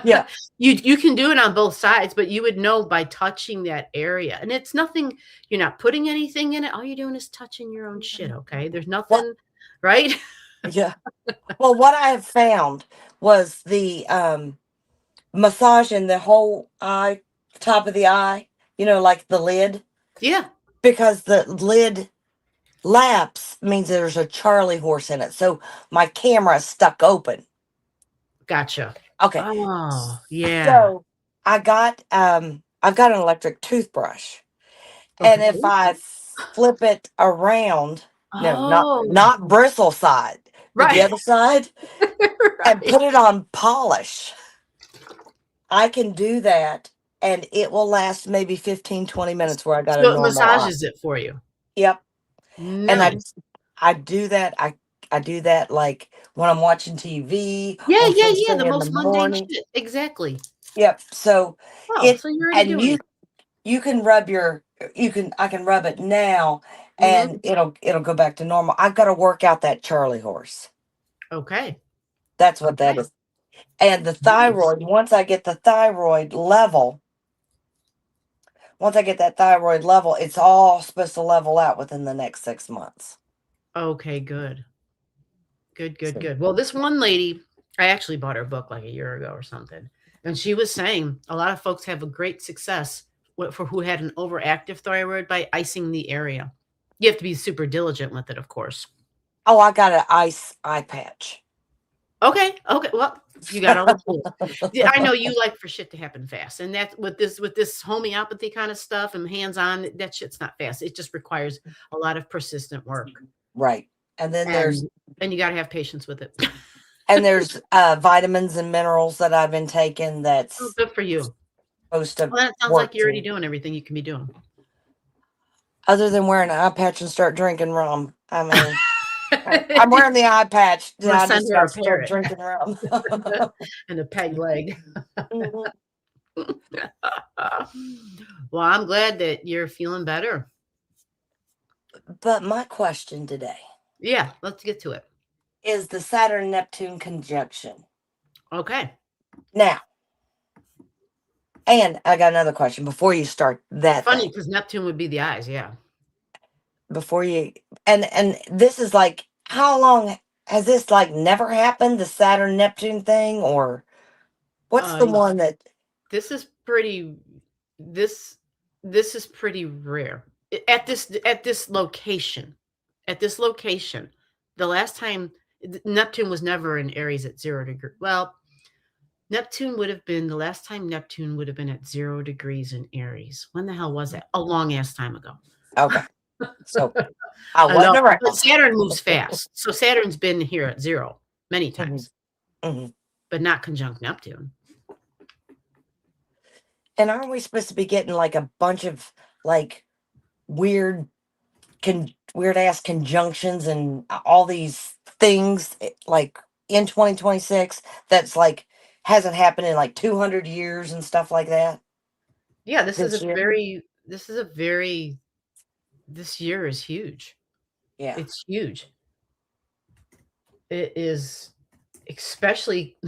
C: Yeah.
B: You can do it on both sides, but you would know by touching that area. And it's nothing, you're not putting anything in it. All you're doing is touching your own shit, okay? There's nothing, right?
C: Yeah. Well, what I have found was the massaging the whole eye, top of the eye, like the lid.
B: Yeah.
C: Because the lid lapse means there's a Charlie horse in it. So my camera is stuck open.
B: Gotcha.
C: Okay.
B: Oh, yeah.
C: So I've got an electric toothbrush. And if I flip it around, no, not bristle side, but the other side, and put it on polish, I can do that, and it will last maybe 15, 20 minutes where I got a normal
B: massages
C: eye.
B: it for you.
C: Yep.
B: Nice.
C: And I do that. I do that like when I'm watching TV.
B: Yeah.
C: The
B: The most mundane shit. Exactly.
C: Yep. So
B: so you're already doing it.
C: You can rub I can rub it now, and it'll go back to normal. I've got to work out that Charlie horse.
B: Okay.
C: That's what that is. And the thyroid, once I get the thyroid level, it's all supposed to level out within the next 6 months.
B: Okay, good. Good. Well, this one lady, I actually bought her book like a year ago or something. And she was saying a lot of folks have a great success for who had an overactive thyroid by icing the area. You have to be super diligent with it, of course.
C: Oh, I got an ice eye patch.
B: Okay. Well, you got all the tools. Yeah, I know you like for shit to happen fast, and that's with this homeopathy kind of stuff and hands-on. That shit's not fast. It just requires a lot of persistent work,
C: Right. And then
B: and you got to have patience with it.
C: there's vitamins and minerals that I've been taking that's
B: Oh, good for you.
C: supposed to
B: Well, that sounds
C: work
B: like you're already
C: too.
B: doing everything you can be doing.
C: Other than wearing an eye patch and start drinking rum. I mean, I'm wearing the eye patch.
B: I'm gonna
C: I
B: send
C: just
B: her
C: got
B: a
C: to start
B: parrot
C: drinking rum.
B: and a peg leg.
C: Mhm.
B: Well, I'm glad that you're feeling better.
C: But my question today
B: Yeah, let's get to it.
C: is the Saturn-Neptune conjunction.
B: Okay.
C: Now, and I got another question before you start that
B: Funny
C: thing.
B: because Neptune would be the eyes, yeah.
C: Before you and this is like, how long has this like never happened, the Saturn-Neptune thing, or what's the one that
B: This is pretty this is pretty rare. At this location. At this location. The last time Neptune was never in Aries at 0 degree. Well, Neptune would have been the last time Neptune would have been at 0 degrees in Aries. When the hell was that? A long ass time ago.
C: okay. So I
B: I know,
C: wasn't around.
B: but Saturn moves fast. So Saturn's been here at 0 many times,
C: Mhm.
B: but not conjunct Neptune.
C: And aren't we supposed to be getting like a bunch of like weird ass conjunctions and all these things like in 2026 that's like hasn't happened in like 200 years and stuff like that?
B: Yeah, this is
C: This year?
B: this year is huge.
C: Yeah.
B: It's huge. It is, especially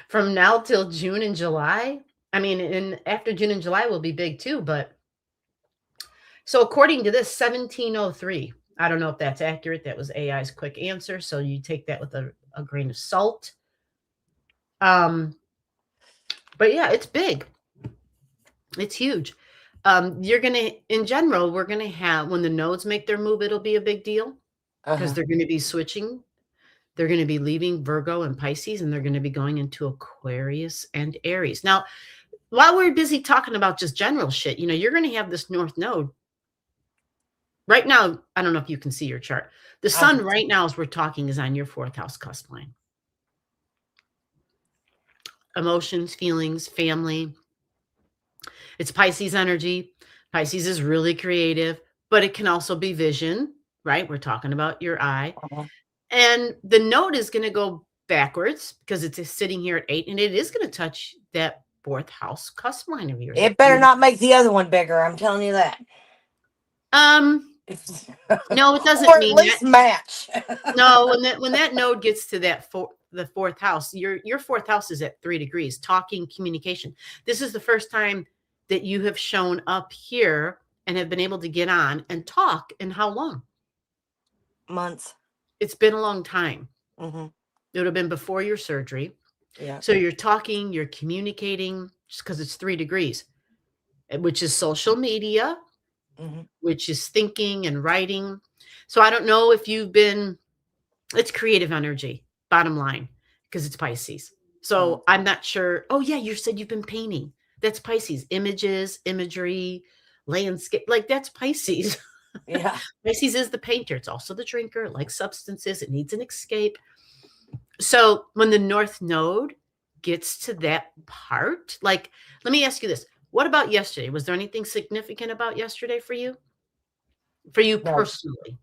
B: from now till June and July. I mean, and after June and July will be big too, but so according to this 1703, I don't know if that's accurate. That was AI's quick answer, so you take that with a grain of salt. But yeah, it's big. It's huge. You're gonna, in general, we're gonna have when the nodes make their move, it'll be a big deal because they're gonna be switching. They're gonna be leaving Virgo and Pisces, and they're gonna be going into Aquarius and Aries. Now, while we're busy talking about just general shit, you're gonna have this North Node right now. I don't know if you can see your chart. The sun right now, as we're talking, is on your 4th house cusp line. Emotions, feelings, family. It's Pisces energy. Pisces is really creative, but it can also be vision, right? We're talking about your eye. And the node is going to go backwards because it's sitting here at 8, and it is going to touch that 4th house cusp line of yours.
C: It better not make the other one bigger. I'm telling you that.
B: No, it doesn't
C: or at
B: mean
C: least
B: that.
C: match.
B: No, when that node gets to the 4th house, your 4th house is at 3 degrees, talking, communication. This is the first time that you have shown up here and have been able to get on and talk. In how long?
C: Months.
B: It's been a long time.
C: Mm-hmm.
B: It would have been before your surgery.
C: Yeah.
B: So you're talking, you're communicating, just because it's 3 degrees, which is social media, which is thinking and writing. So I don't know if it's creative energy, bottom line, because it's Pisces. So I'm not sure. Oh yeah, you said you've been painting. That's Pisces. Images, imagery, landscape, like that's Pisces.
C: Yeah.
B: Pisces is the painter. It's also the drinker. It likes substances. It needs an escape. So when the North Node gets to that part, like, let me ask you this. What about yesterday? Was there anything significant about yesterday for you? For you personally?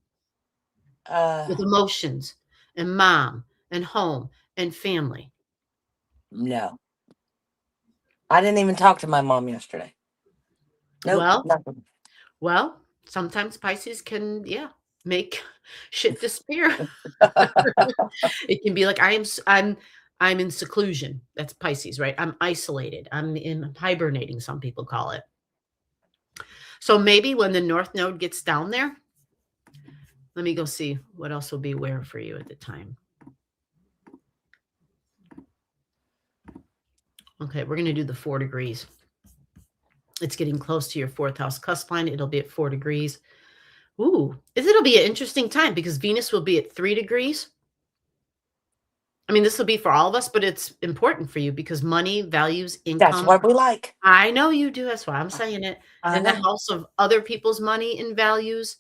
B: With emotions and mom and home and family?
C: No. I didn't even talk to my mom yesterday. Nope, nothing.
B: Well, sometimes Pisces can, make shit disappear. It can be like I'm in seclusion. That's Pisces, right? I'm isolated. I'm hibernating, some people call it. So maybe when the North Node gets down there, let me go see what else will be aware for you at the time. Okay, we're going to do the 4 degrees. It's getting close to your 4th house cusp line. It'll be at 4 degrees. Ooh, it'll be an interesting time because Venus will be at 3 degrees. I mean, this will be for all of us, but it's important for you because money, values, income.
C: That's what we like.
B: I know you do. That's why I'm saying it.
C: I
B: In the
C: know.
B: house of other people's money and values,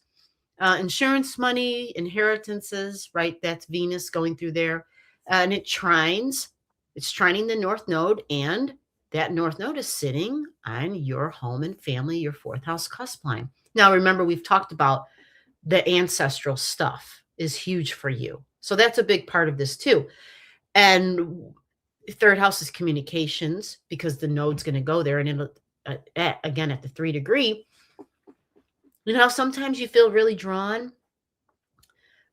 B: insurance money, inheritances, right? That's Venus going through there. And it's trining the North Node, and that North Node is sitting on your home and family, your 4th house cusp line. Now, remember, we've talked about the ancestral stuff is huge for you. So that's a big part of this too. And 3rd house is communications because the node's going to go there, and it'll again at the 3 degree. You know, sometimes you feel really drawn,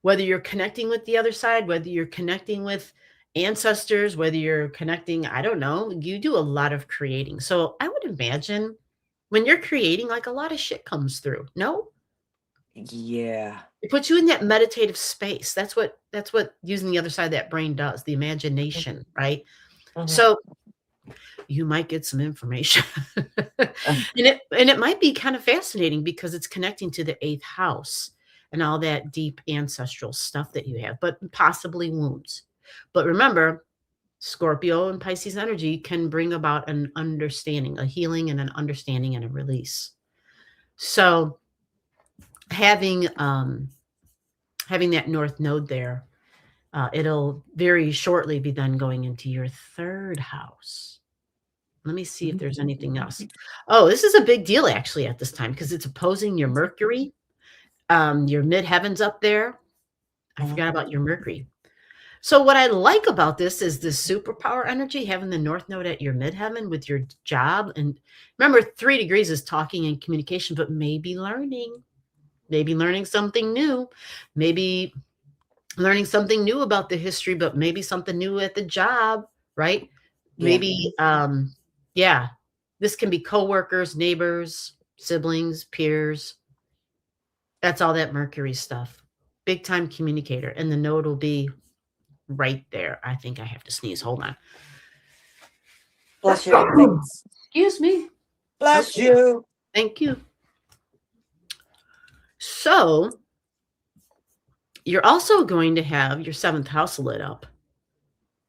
B: whether you're connecting with the other side, whether you're connecting with ancestors, whether you're connecting, I don't know, you do a lot of creating. So I would imagine when you're creating, like a lot of shit comes through. No?
C: Yeah.
B: It puts you in that meditative space. That's what using the other side of that brain does, the imagination, right?
C: Mhm.
B: So you might get some information. and it might be kind of fascinating because it's connecting to the 8th house and all that deep ancestral stuff that you have, but possibly wounds. But remember, Scorpio and Pisces energy can bring about an understanding, a healing and an understanding and a release. So having that North Node there, it'll very shortly be then going into your 3rd house. Let me see if there's anything else. Oh, this is a big deal actually at this time because it's opposing your Mercury, your midheavens up there. I forgot about your Mercury. So what I like about this is this superpower energy, having the North Node at your midheaven with your job. And remember, 3 degrees is talking and communication, but maybe learning something new, maybe learning something new about the history, but maybe something new at the job, right?
C: Yeah.
B: Maybe, yeah, this can be coworkers, neighbors, siblings, peers. That's all that Mercury stuff. Big time communicator. And the node will be right there. I think I have to sneeze. Hold on.
C: Bless your face.
B: Excuse me.
C: Bless
B: Okay.
C: you.
B: Thank you. So you're also going to have your 7th house lit up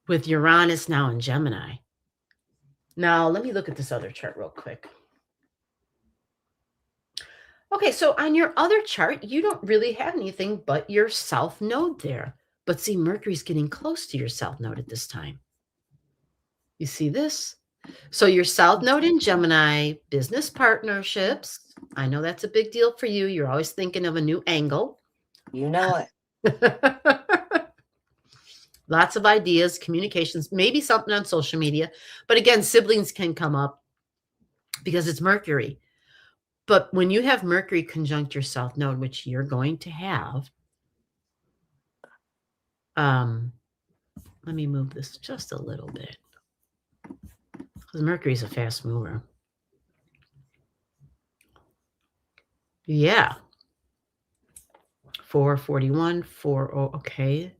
B: with Uranus now in Gemini. Now, let me look at this other chart real quick. Okay, so on your other chart, you don't really have anything but your South Node there. But see, Mercury's getting close to your South Node at this time. You see this? So your South Node in Gemini, business partnerships. I know that's a big deal for you. You're always thinking of a new angle.
C: You know it.
B: Lots of ideas, communications, maybe something on social media. But again, siblings can come up because it's Mercury. But when you have Mercury conjunct your South Node, which you're going to have, let me move this just a little bit because Mercury's a fast mover. Yeah. 441, 40. Okay.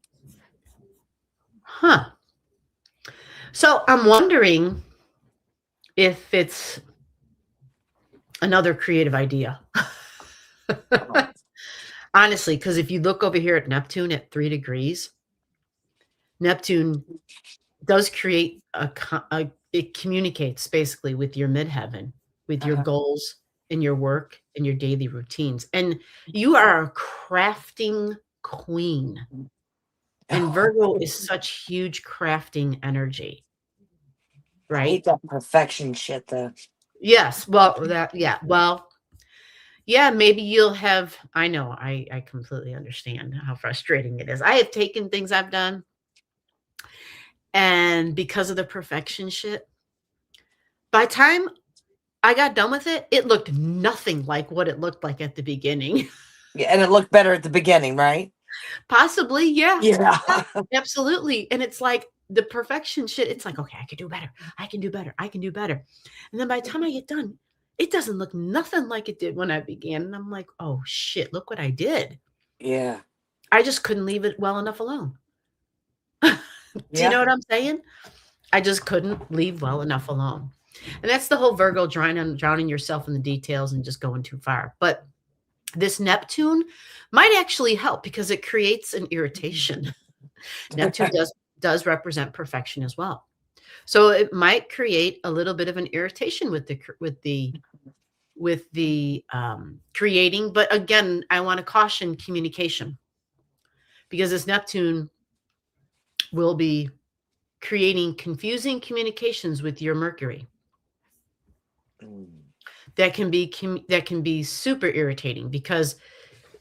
B: Huh. So I'm wondering if it's another creative idea. Honestly, because if you look over here at Neptune at 3 degrees, Neptune does create it communicates basically with your midheaven, with your goals and your work and your daily routines. And you are a crafting queen. And Virgo is such huge crafting energy.
C: I
B: Right?
C: hate that perfection shit though.
B: Yes. Well, yeah, maybe you'll have, I know, I completely understand how frustrating it is. I have taken things I've done, and because of the perfection shit, by the time I got done with it, it looked nothing like what it looked like at the beginning.
C: Yeah, and it looked better at the beginning, right?
B: Possibly, yeah.
C: Yeah.
B: Absolutely. And it's like the perfection shit, it's like, okay, I can do better. I can do better. I can do better. And then by the time I get done, it doesn't look nothing like it did when I began. And I'm like, oh shit, look what I did.
C: Yeah.
B: I just couldn't leave it well enough alone. Do you know what I'm saying? I just couldn't leave well enough alone. And that's the whole Virgo drowning yourself in the details and just going too far. But this Neptune might actually help because it creates an irritation. Neptune does represent perfection as well. So it might create a little bit of an irritation with the creating. But again, I want to caution communication because this Neptune will be creating confusing communications with your Mercury. That can be super irritating because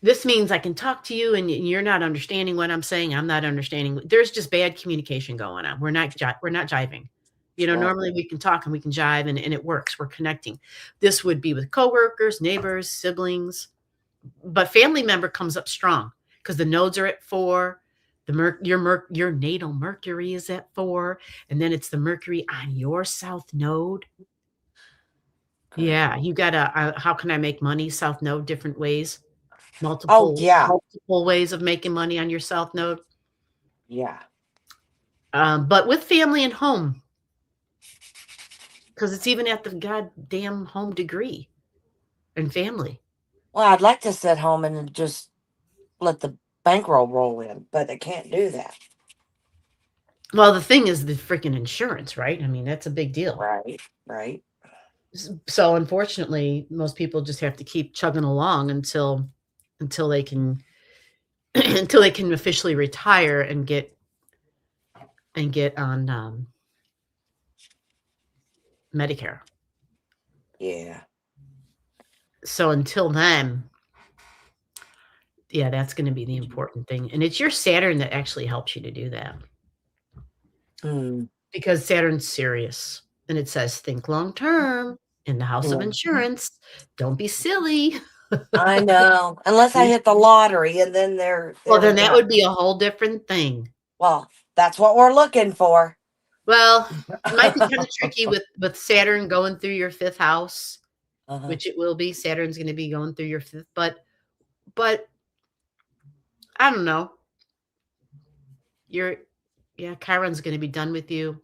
B: this means I can talk to you and you're not understanding what I'm saying. I'm not understanding. There's just bad communication going on. We're not jiving. You know,
C: Right.
B: normally we can talk and we can jive and it works. We're connecting. This would be with coworkers, neighbors, siblings, but family member comes up strong because the nodes are at 4. Your natal Mercury is at 4, and then it's the Mercury on your south node.
C: Okay.
B: Yeah, you got how can I make money? South node, different ways,
C: Oh, yeah.
B: multiple ways of making money on your south node.
C: Yeah.
B: But with family and home, because it's even at the goddamn home degree and family.
C: Well, I'd like to sit home and just let the bankroll roll in, but I can't do that.
B: Well, the thing is the freaking insurance, right? I mean, that's a big deal.
C: Right.
B: So unfortunately, most people just have to keep chugging along until they can until they can officially retire and get on Medicare.
C: Yeah.
B: So until then, yeah, that's going to be the important thing. And it's your Saturn that actually helps you to do that. Because Saturn's serious. And it says, think long term in the house of insurance. Don't be silly.
C: I know. Unless I hit the lottery and then
B: well, then that would be a whole different thing.
C: Well, that's what we're looking for.
B: Well, it might be kind of tricky with Saturn going through your 5th house, which it will be. Saturn's going to be going through your 5th, but I don't know. Chiron's going to be done with you.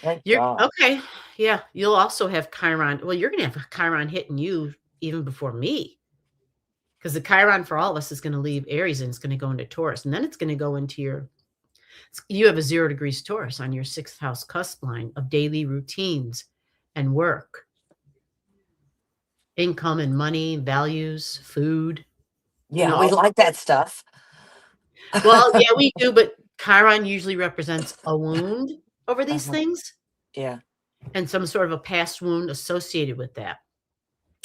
B: Okay. Yeah, you'll also have Chiron. Well, you're going to have Chiron hitting you even before me. Because the Chiron for all of us is going to leave Aries and it's going to go into Taurus. And then it's going to go into you have a 0 degrees Taurus on your 6th house cusp line of daily routines and work, income and money, values, food.
C: Yeah, we like that stuff.
B: Well, yeah, we do. But Chiron usually represents a wound over these things.
C: Yeah.
B: And some sort of a past wound associated with that.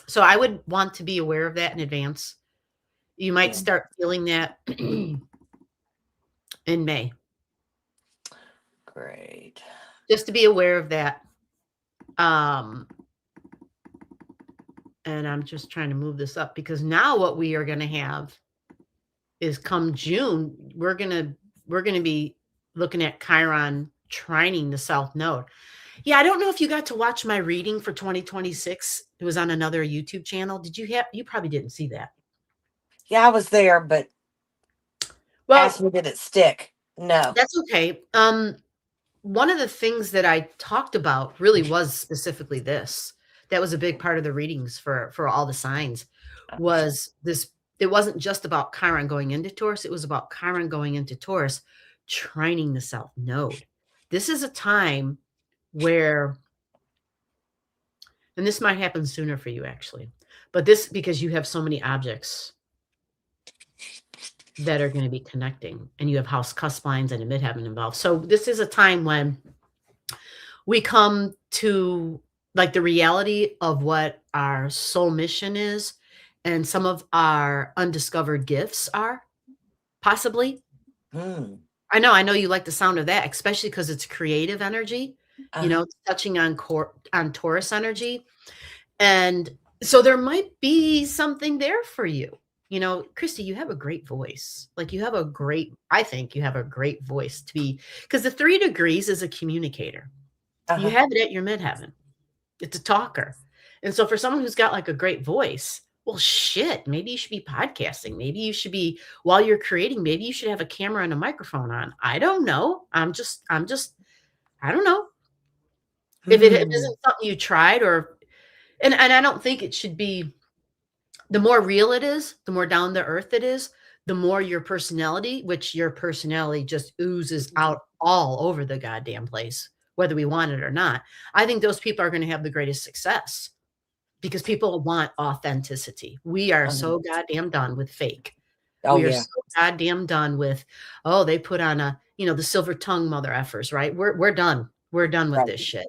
B: So I would want to be aware of that in advance. You might start feeling that in May.
C: Great.
B: Just to be aware of that. And I'm just trying to move this up because now what we are going to have is come June, we're going to be looking at Chiron trining the South Node. Yeah, I don't know if you got to watch my reading for 2026. It was on another YouTube channel. You probably didn't see that.
C: Yeah, I was there, but ask me, did it stick? No.
B: That's okay. One of the things that I talked about really was specifically this. That was a big part of the readings for all the signs was this. It wasn't just about Chiron going into Taurus. It was about Chiron going into Taurus, trining the South Node. This is a time where, and this might happen sooner for you actually, but this because you have so many objects that are going to be connecting and you have house cusp lines and a midheaven involved. So this is a time when we come to like the reality of what our soul mission is and some of our undiscovered gifts are possibly. I know you like the sound of that, especially because it's creative energy, it's touching on Taurus energy. And so there might be something there for you. Christy, you have a great voice. Like I think you have a great voice to be, because the 3 degrees is a communicator. You have it at your midheaven. It's a talker. And so for someone who's got like a great voice, well, shit, maybe you should be podcasting. Maybe you should be, while you're creating, maybe you should have a camera and a microphone on. I don't know. I'm just I don't know. If it isn't something you tried and I don't think it should be the more real it is, the more down to earth it is, the more your personality, which your personality just oozes out all over the goddamn place, whether we want it or not. I think those people are going to have the greatest success because people want authenticity. We are so goddamn done with fake.
C: Oh,
B: We are
C: yeah.
B: so goddamn done with, oh, they put on the silver tongue mother effers, right? We're done. We're done with
C: Right.
B: this shit.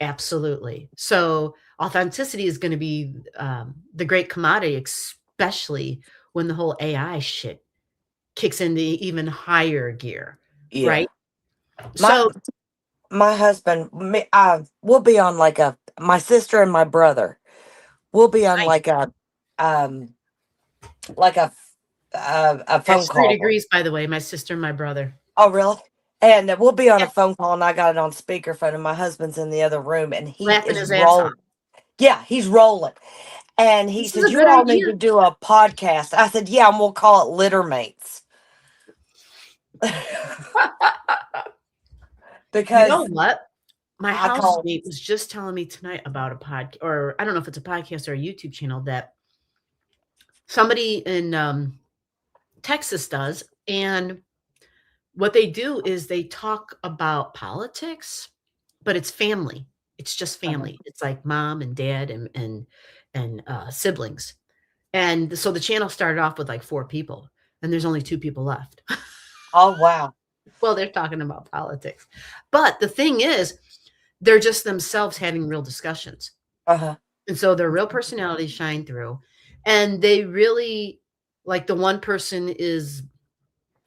B: Absolutely. So authenticity is going to be the great commodity, especially when the whole AI shit kicks into even higher gear,
C: Yeah.
B: right?
C: My
B: So
C: my husband, we'll be on my sister and my brother. We'll be on
B: nice.
C: like a phone
B: That's 3
C: call.
B: degrees, by the way, my sister and my brother.
C: Oh, really? And we'll be on
B: Yeah.
C: a phone call, and I got it on speakerphone, and my husband's in the other room, and he
B: Laughing
C: is
B: his ass off.
C: rolling. Yeah, he's rolling. And he
B: This is
C: said,
B: a
C: "You
B: good
C: all need
B: idea.
C: to do a podcast." I said, "Yeah, and we'll call it Litter Mates."
B: You
C: Because
B: know what? My
C: I call
B: housemate was just telling me tonight about a podcast, or I don't know if it's a podcast or a YouTube channel that somebody in Texas does. And what they do is they talk about politics, but it's family. It's just family. It's like mom and dad and siblings. And so the channel started off with like 4 people, and there's only 2 people left.
C: Oh, wow.
B: Well, they're talking about politics. But the thing is, they're just themselves having real discussions.
C: Uh-huh.
B: And so their real personalities shine through. And they really, like, the one person is,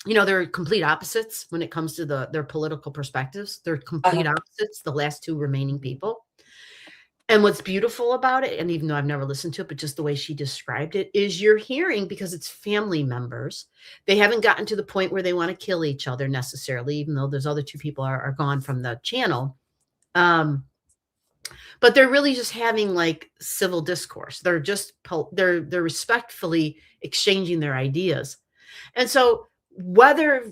B: they're complete opposites when it comes to their political perspectives. They're complete opposites, the last 2 remaining people. And what's beautiful about it, and even though I've never listened to it, but just the way she described it, is you're hearing, because it's family members. They haven't gotten to the point where they want to kill each other necessarily, even though those other 2 people are gone from the channel. But they're really just having like civil discourse. They're just they're respectfully exchanging their ideas. And so whether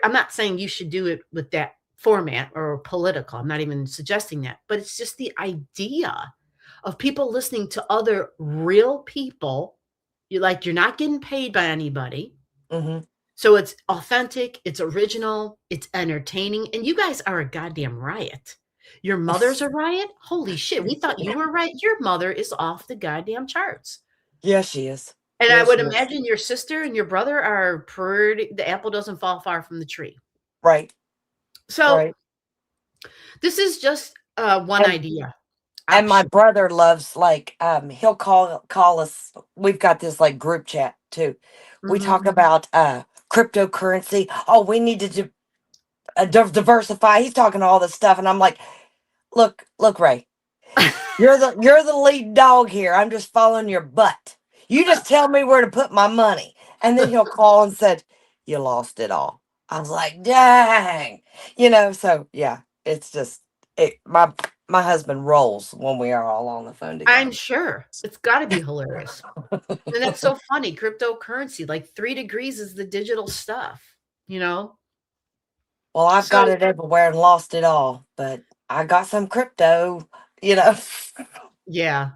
B: I'm not saying you should do it with that format or political, I'm not even suggesting that, but it's just the idea of people listening to other real people. You're not getting paid by anybody. So it's authentic, it's original, it's entertaining, and you guys are a goddamn riot. Your mother's a riot? Holy shit, we thought you were right. Your mother is off the goddamn charts.
C: Yeah, she is.
B: And
C: Yeah,
B: I would
C: she is.
B: imagine your sister and your brother are pretty, the apple doesn't fall far from the tree.
C: Right.
B: So
C: Right.
B: this is just one idea.
C: And my brother loves he'll call us. We've got this group chat too. We talk about cryptocurrency. Oh, we need to diversify. He's talking all this stuff, and I'm like, look, Ray, you're the lead dog here. I'm just following your butt. You just tell me where to put my money. And then he'll call and said, "You lost it all." I was like, dang. So yeah, it's just my husband rolls when we are all on the phone together.
B: I'm sure. It's got to be hilarious. And that's so funny. Cryptocurrency, like 3 degrees is the digital stuff, Well,
C: I've got it everywhere and lost it all, but I got some crypto,
B: Yeah. Yeah.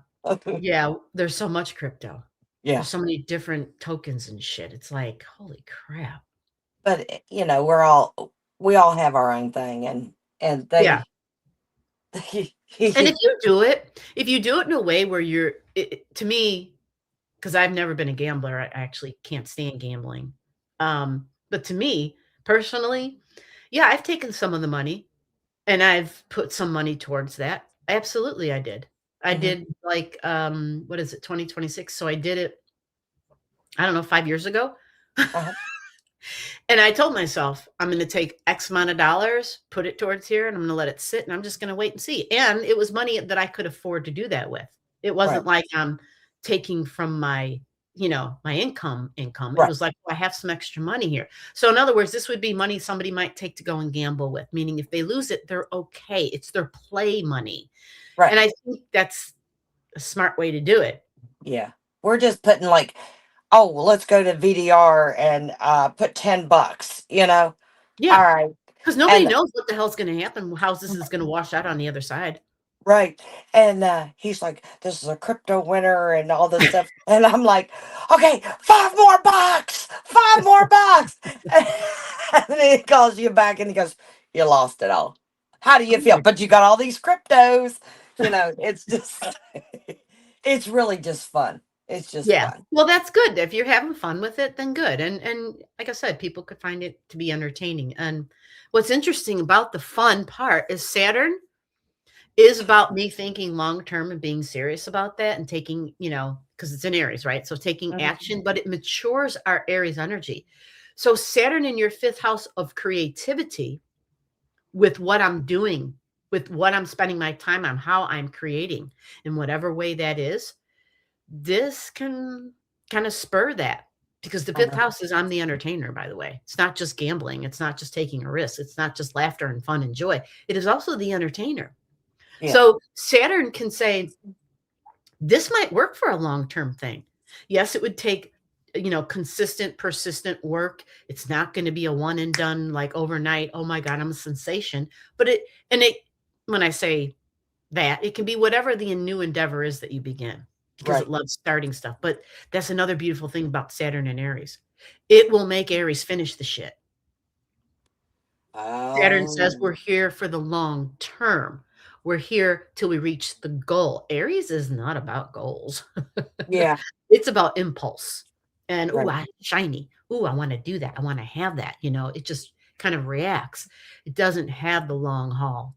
B: There's so much crypto.
C: Yeah.
B: There's so many different tokens and shit. It's like, holy crap.
C: But we all have our own thing, and they.
B: Yeah. And if you do it in a way where to me, because I've never been a gambler, I actually can't stand gambling. But to me personally, yeah, I've taken some of the money and I've put some money towards that. Absolutely, I did. I did what is it, 2026? So I did it, I don't know, 5 years ago. And I told myself, I'm going to take X amount of dollars, put it towards here, and I'm going to let it sit, and I'm just going to wait and see. And it was money that I could afford to do that with. It wasn't like I'm taking from my, my income. It was like, I have some extra money here. So in other words, this would be money somebody might take to go and gamble with, meaning if they lose it, they're okay. It's their play money. Right. And I think that's a smart way to do it.
C: Yeah. We're just putting let's go to VDR and put $10,
B: Yeah.
C: All right.
B: Because nobody
C: And
B: knows what the hell's going to happen, how this is going to wash out on the other side.
C: right. And he's like, this is a crypto winner and all this stuff. And I'm like, okay, $5 more. $5 more. And then he calls you back and he goes, you lost it all. How do you feel? But you got all these cryptos. It's just, it's really just fun. It's just
B: Yeah.
C: fun.
B: Well, that's good. If you're having fun with it, then good. And like I said, people could find it to be entertaining. And what's interesting about the fun part is Saturn is about me thinking long term and being serious about that and taking, because it's in Aries, right? So taking
C: Mhm.
B: action, but it matures our Aries energy. So Saturn in your 5th house of creativity, with what I'm doing, with what I'm spending my time on, how I'm creating in whatever way that is, this can kind of spur that, because the 5th house is, I'm the entertainer, by the way. It's not just gambling. It's not just taking a risk. It's not just laughter and fun and joy. It is also the entertainer.
C: Yeah.
B: So Saturn can say, this might work for a long-term thing. Yes, it would take, consistent, persistent work. It's not going to be a one and done, like overnight. Oh my God, I'm a sensation. But when I say that, it can be whatever the new endeavor is that you begin, because
C: Right.
B: it loves starting stuff. But that's another beautiful thing about Saturn and Aries. It will make Aries finish the shit. Saturn says we're here for the long term. We're here till we reach the goal. Aries is not about goals.
C: Yeah.
B: It's about impulse. And,
C: Right.
B: I shiny. I want to do that. I want to have that. It just kind of reacts. It doesn't have the long haul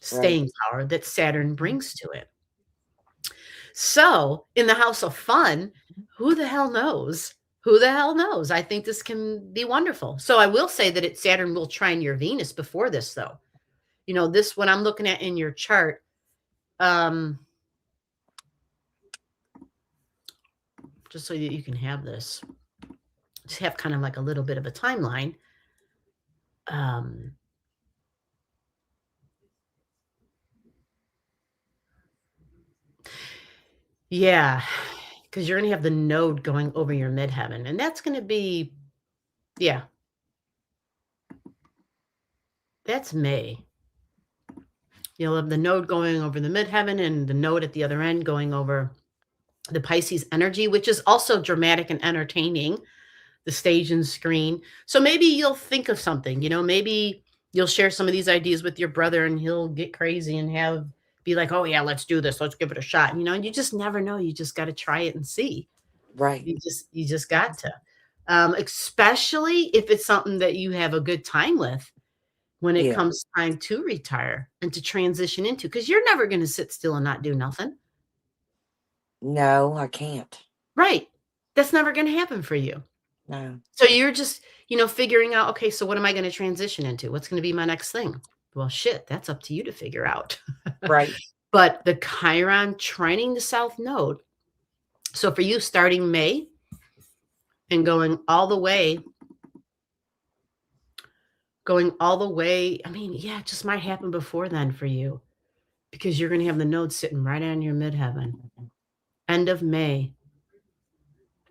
B: staying power that Saturn brings to it. So in the house of fun, who the hell knows? Who the hell knows? I think this can be wonderful. So I will say that Saturn will trine your Venus before this, though. This, what I'm looking at in your chart, just so that you can have this, just have kind of like a little bit of a timeline. Yeah, because you're going to have the node going over your midheaven, and that's going to be, yeah, that's May. You'll have the node going over the midheaven and the node at the other end going over the Pisces energy, which is also dramatic and entertaining, the stage and screen. So maybe you'll think of something, maybe you'll share some of these ideas with your brother and he'll get crazy and be like, oh yeah, let's do this. Let's give it a shot. And you just never know. You just got to try it and see.
C: Right.
B: You just got to, especially if it's something that you have a good time with when it comes time to retire and to transition into, because you're never going to sit still and not do nothing.
C: No, I can't.
B: Right. That's never going to happen for you.
C: No.
B: So you're just, figuring out, okay, so what am I going to transition into? What's going to be my next thing? Well, shit, that's up to you to figure out.
C: Right.
B: But the Chiron trining the South Node. So for you, starting May and going all the way, I mean, yeah, it just might happen before then for you, because you're going to have the node sitting right on your midheaven. End of May,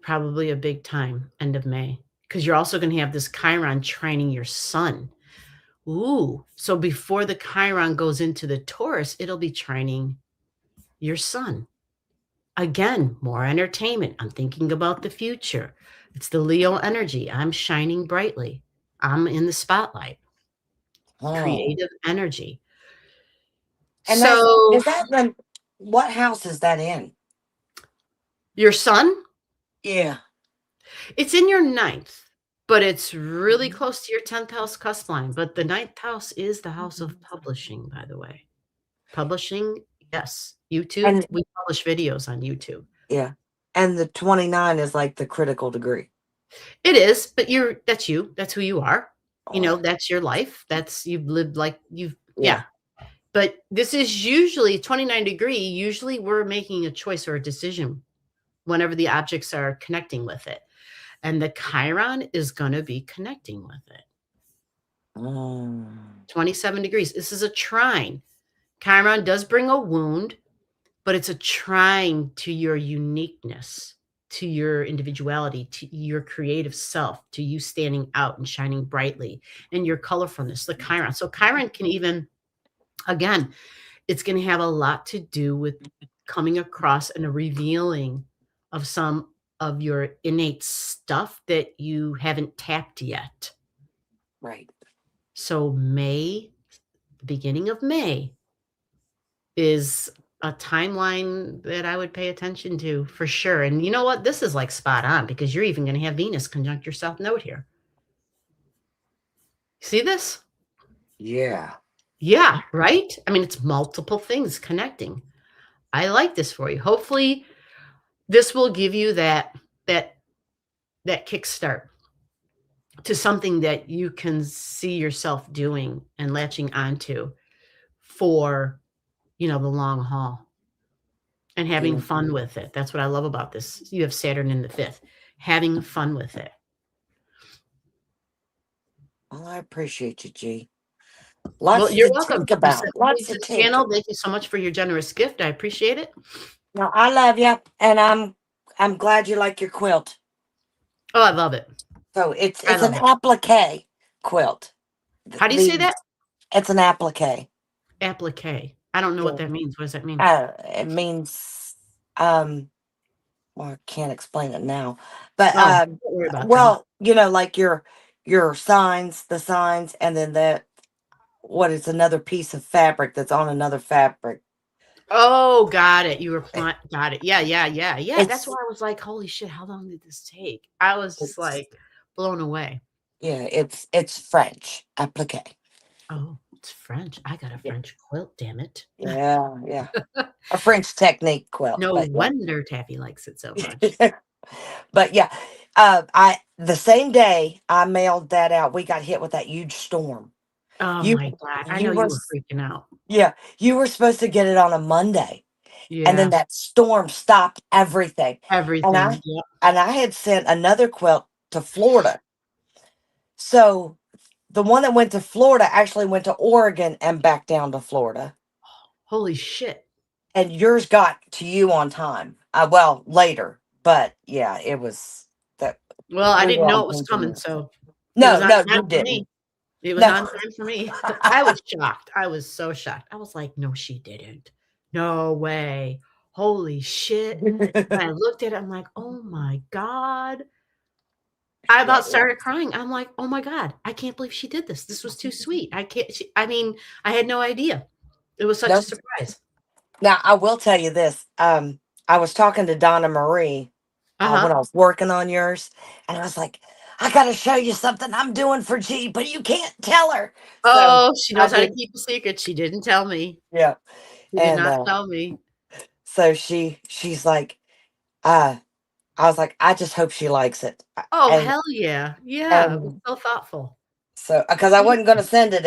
B: probably a big time, end of May, because you're also going to have this Chiron trining your sun. Ooh, so before the Chiron goes into the Taurus, it'll be trining your sun. Again, more entertainment. I'm thinking about the future. It's the Leo energy. I'm shining brightly. I'm in the spotlight. Creative energy.
C: And
B: so
C: is that what house is that in?
B: Your sun?
C: Yeah.
B: It's in your 9th, but it's really close to your 10th house cusp line. But the 9th house is the house of publishing, by the way. Publishing, yes. YouTube,
C: And
B: we publish videos on YouTube.
C: yeah. And the 29 is like the critical degree.
B: It is, but that's you. That's who you are.
C: Oh.
B: That's your life. You've lived like yeah. But this is usually 29 degree. Usually we're making a choice or a decision whenever the objects are connecting with it. And the Chiron is going to be connecting with it. 27 degrees. This is a trine. Chiron does bring a wound, but it's a trine to your uniqueness. to your individuality, to your creative self, to you standing out and shining brightly, and your colorfulness, the Chiron. So Chiron can even, again, it's going to have a lot to do with coming across and a revealing of some of your innate stuff that you haven't tapped yet.
C: Right.
B: So May, the beginning of May, is a timeline that I would pay attention to for sure. And you know what? This is like spot on because you're even going to have Venus conjunct your South Node here. See this?
C: Yeah.
B: Yeah, right? I mean, it's multiple things connecting. I like this for you. Hopefully, this will give you that kickstart to something that you can see yourself doing and latching onto for, the long haul and having fun with it. That's what I love about this. You have Saturn in the 5th, having fun with it.
C: Well, I appreciate you, G.
B: Well,
C: Lots
B: you're
C: to
B: welcome.
C: think about. Lots to
B: This
C: think.
B: channel. Thank you so much for your generous gift. I appreciate it.
C: No, I love you, and I'm glad you like your quilt.
B: Oh, I love it.
C: So it's
B: I
C: an
B: love
C: applique quilt.
B: How do you say that?
C: It's an applique.
B: Applique. I don't know what that means. What does that mean?
C: It means well, I can't explain it now, but
B: Don't worry about that.
C: well, like your signs, the signs, and then what is another piece of fabric that's on another fabric.
B: Oh, got it. You were got it. Yeah. That's
C: It's
B: why I was like, holy shit, how long did this take? I was just like blown away.
C: yeah, it's French applique.
B: Oh, it's French. I got a French quilt, damn it.
C: Yeah. A French technique quilt.
B: No
C: but
B: wonder Taffy likes it so much.
C: But yeah, the same day I mailed that out, we got hit with that huge storm.
B: Oh
C: You-
B: my God. I
C: you
B: know you
C: were-
B: were freaking out.
C: Yeah, you were supposed to get it on a Monday,
B: Yeah.
C: and then that storm stopped everything.
B: Everything.
C: And I had sent another quilt to Florida. So the one that went to Florida actually went to Oregon and back down to Florida.
B: Holy shit.
C: And yours got to you on time. Well, later. But yeah, it was that.
B: Well, I
C: we
B: didn't
C: were
B: know
C: on
B: it was
C: time
B: coming,
C: for this.
B: so
C: No,
B: it was on
C: you
B: time for
C: didn't.
B: me. It was
C: No.
B: on time for me. I was shocked. I was so shocked. I was like, no, she didn't. No way. Holy shit. And I looked at it. I'm like, oh my God. I about started crying. I'm like, oh my God, I can't believe she did this. This was too sweet. I had no idea. It was such a surprise.
C: Now, I will tell you this. I was talking to Donna Marie when I was working on yours, and I was like, I got to show you something I'm doing for G, but you can't tell her.
B: Oh, she knows how to keep a secret. She didn't tell me.
C: Yeah.
B: She did not tell me.
C: So she's like, I was like, I just hope she likes it.
B: Oh, hell yeah. Yeah. It was so thoughtful.
C: So, because I wasn't going to send it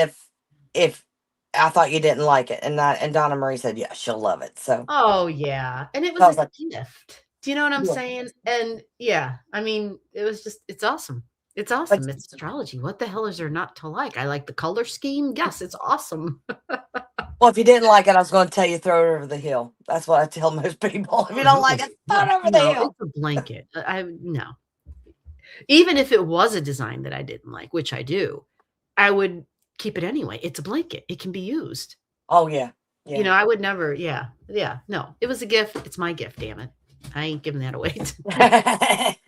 C: if I thought you didn't like it. And Donna Marie said, yeah, she'll love it. So,
B: oh yeah. And it
C: I
B: was
C: was
B: a gift. Do you know what I'm saying? And yeah, I mean, it was just, it's awesome. It's awesome. It's astrology. What the hell is there not to like? I like the color scheme. Yes, it's awesome.
C: Well, if you didn't like it, I was going to tell you throw it over the hill. That's what I tell most people. If you don't like it, throw it over the hill.
B: It's a blanket. No. Even if it was a design that I didn't like, which I do, I would keep it anyway. It's a blanket. It can be used.
C: Oh yeah. Yeah.
B: I would never. Yeah. No, it was a gift. It's my gift. Damn it. I ain't giving that away.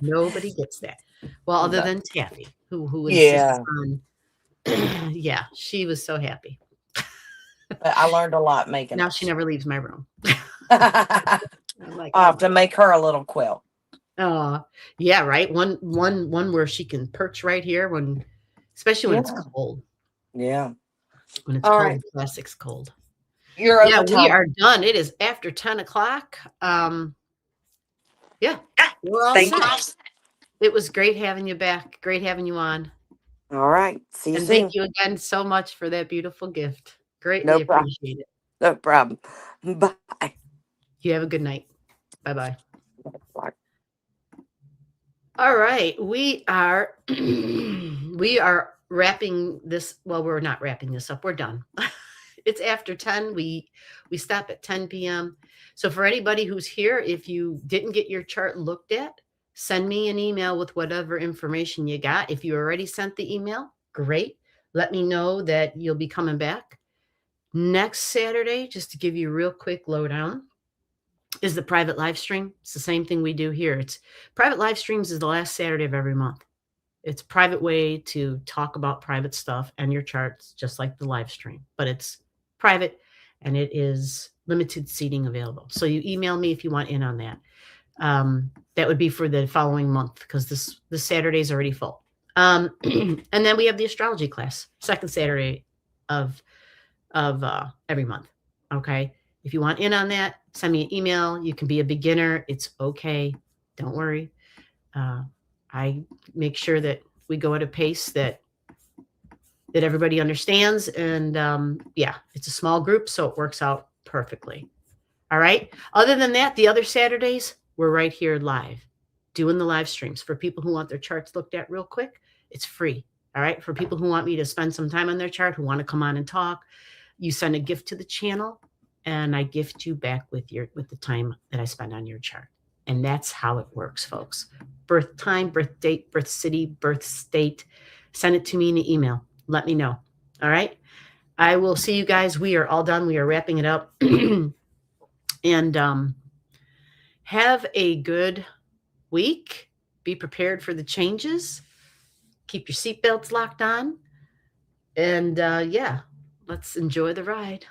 B: Nobody gets that. Well, other than Taffy, who insists on. Yeah, she was so happy.
C: But I learned a lot making
B: Now
C: it.
B: she never leaves my room.
C: I'll have to make her a little quilt.
B: Yeah, right. One where she can perch right here especially when it's cold.
C: Yeah.
B: When it's cold, plastic's cold.
C: You're over
B: we are done. It is after 10 o'clock. Yeah. We're all set. It was great having you back. Great having you on.
C: All right. See you
B: soon.
C: Thank
B: Thank you again so much for that beautiful gift. Greatly appreciate it.
C: No problem. Bye.
B: You have a good night. Bye-bye. All right. We are wrapping this. Well, we're not wrapping this up. We're done. It's after 10. We stop at 10 p.m. So for anybody who's here, if you didn't get your chart looked at, Send me an email with whatever information you got. If you already sent the email, great. Let me know that you'll be coming back. Next Saturday, just to give you a real quick lowdown, is the private live stream. It's the same thing we do here. It's private live streams is the last Saturday of every month. It's a private way to talk about private stuff and your charts, just like the live stream, but it's private and it is limited seating available. So you email me if you want in on that. That would be for the following month because this Saturday is already full. And then we have the astrology class, second Saturday of every month. Okay. If you want in on that, send me an email. You can be a beginner. It's okay. Don't worry. I make sure that we go at a pace that everybody understands. And yeah, it's a small group, so it works out perfectly. All right. Other than that, the other Saturdays, we're right here live doing the live streams. For people who want their charts looked at real quick, it's free. All right. For people who want me to spend some time on their chart, who want to come on and talk, you send a gift to the channel and I gift you back with the time that I spend on your chart. And that's how it works, folks. Birth time, birth date, birth city, birth state. Send it to me in an email. Let me know. All right. I will see you guys. We are all done. We are wrapping it up. And have a good week. Be prepared for the changes. Keep your seatbelts locked on. And yeah, let's enjoy the ride.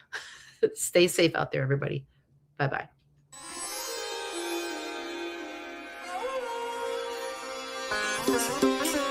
B: Stay safe out there, everybody. Bye-bye.
A: Thank you.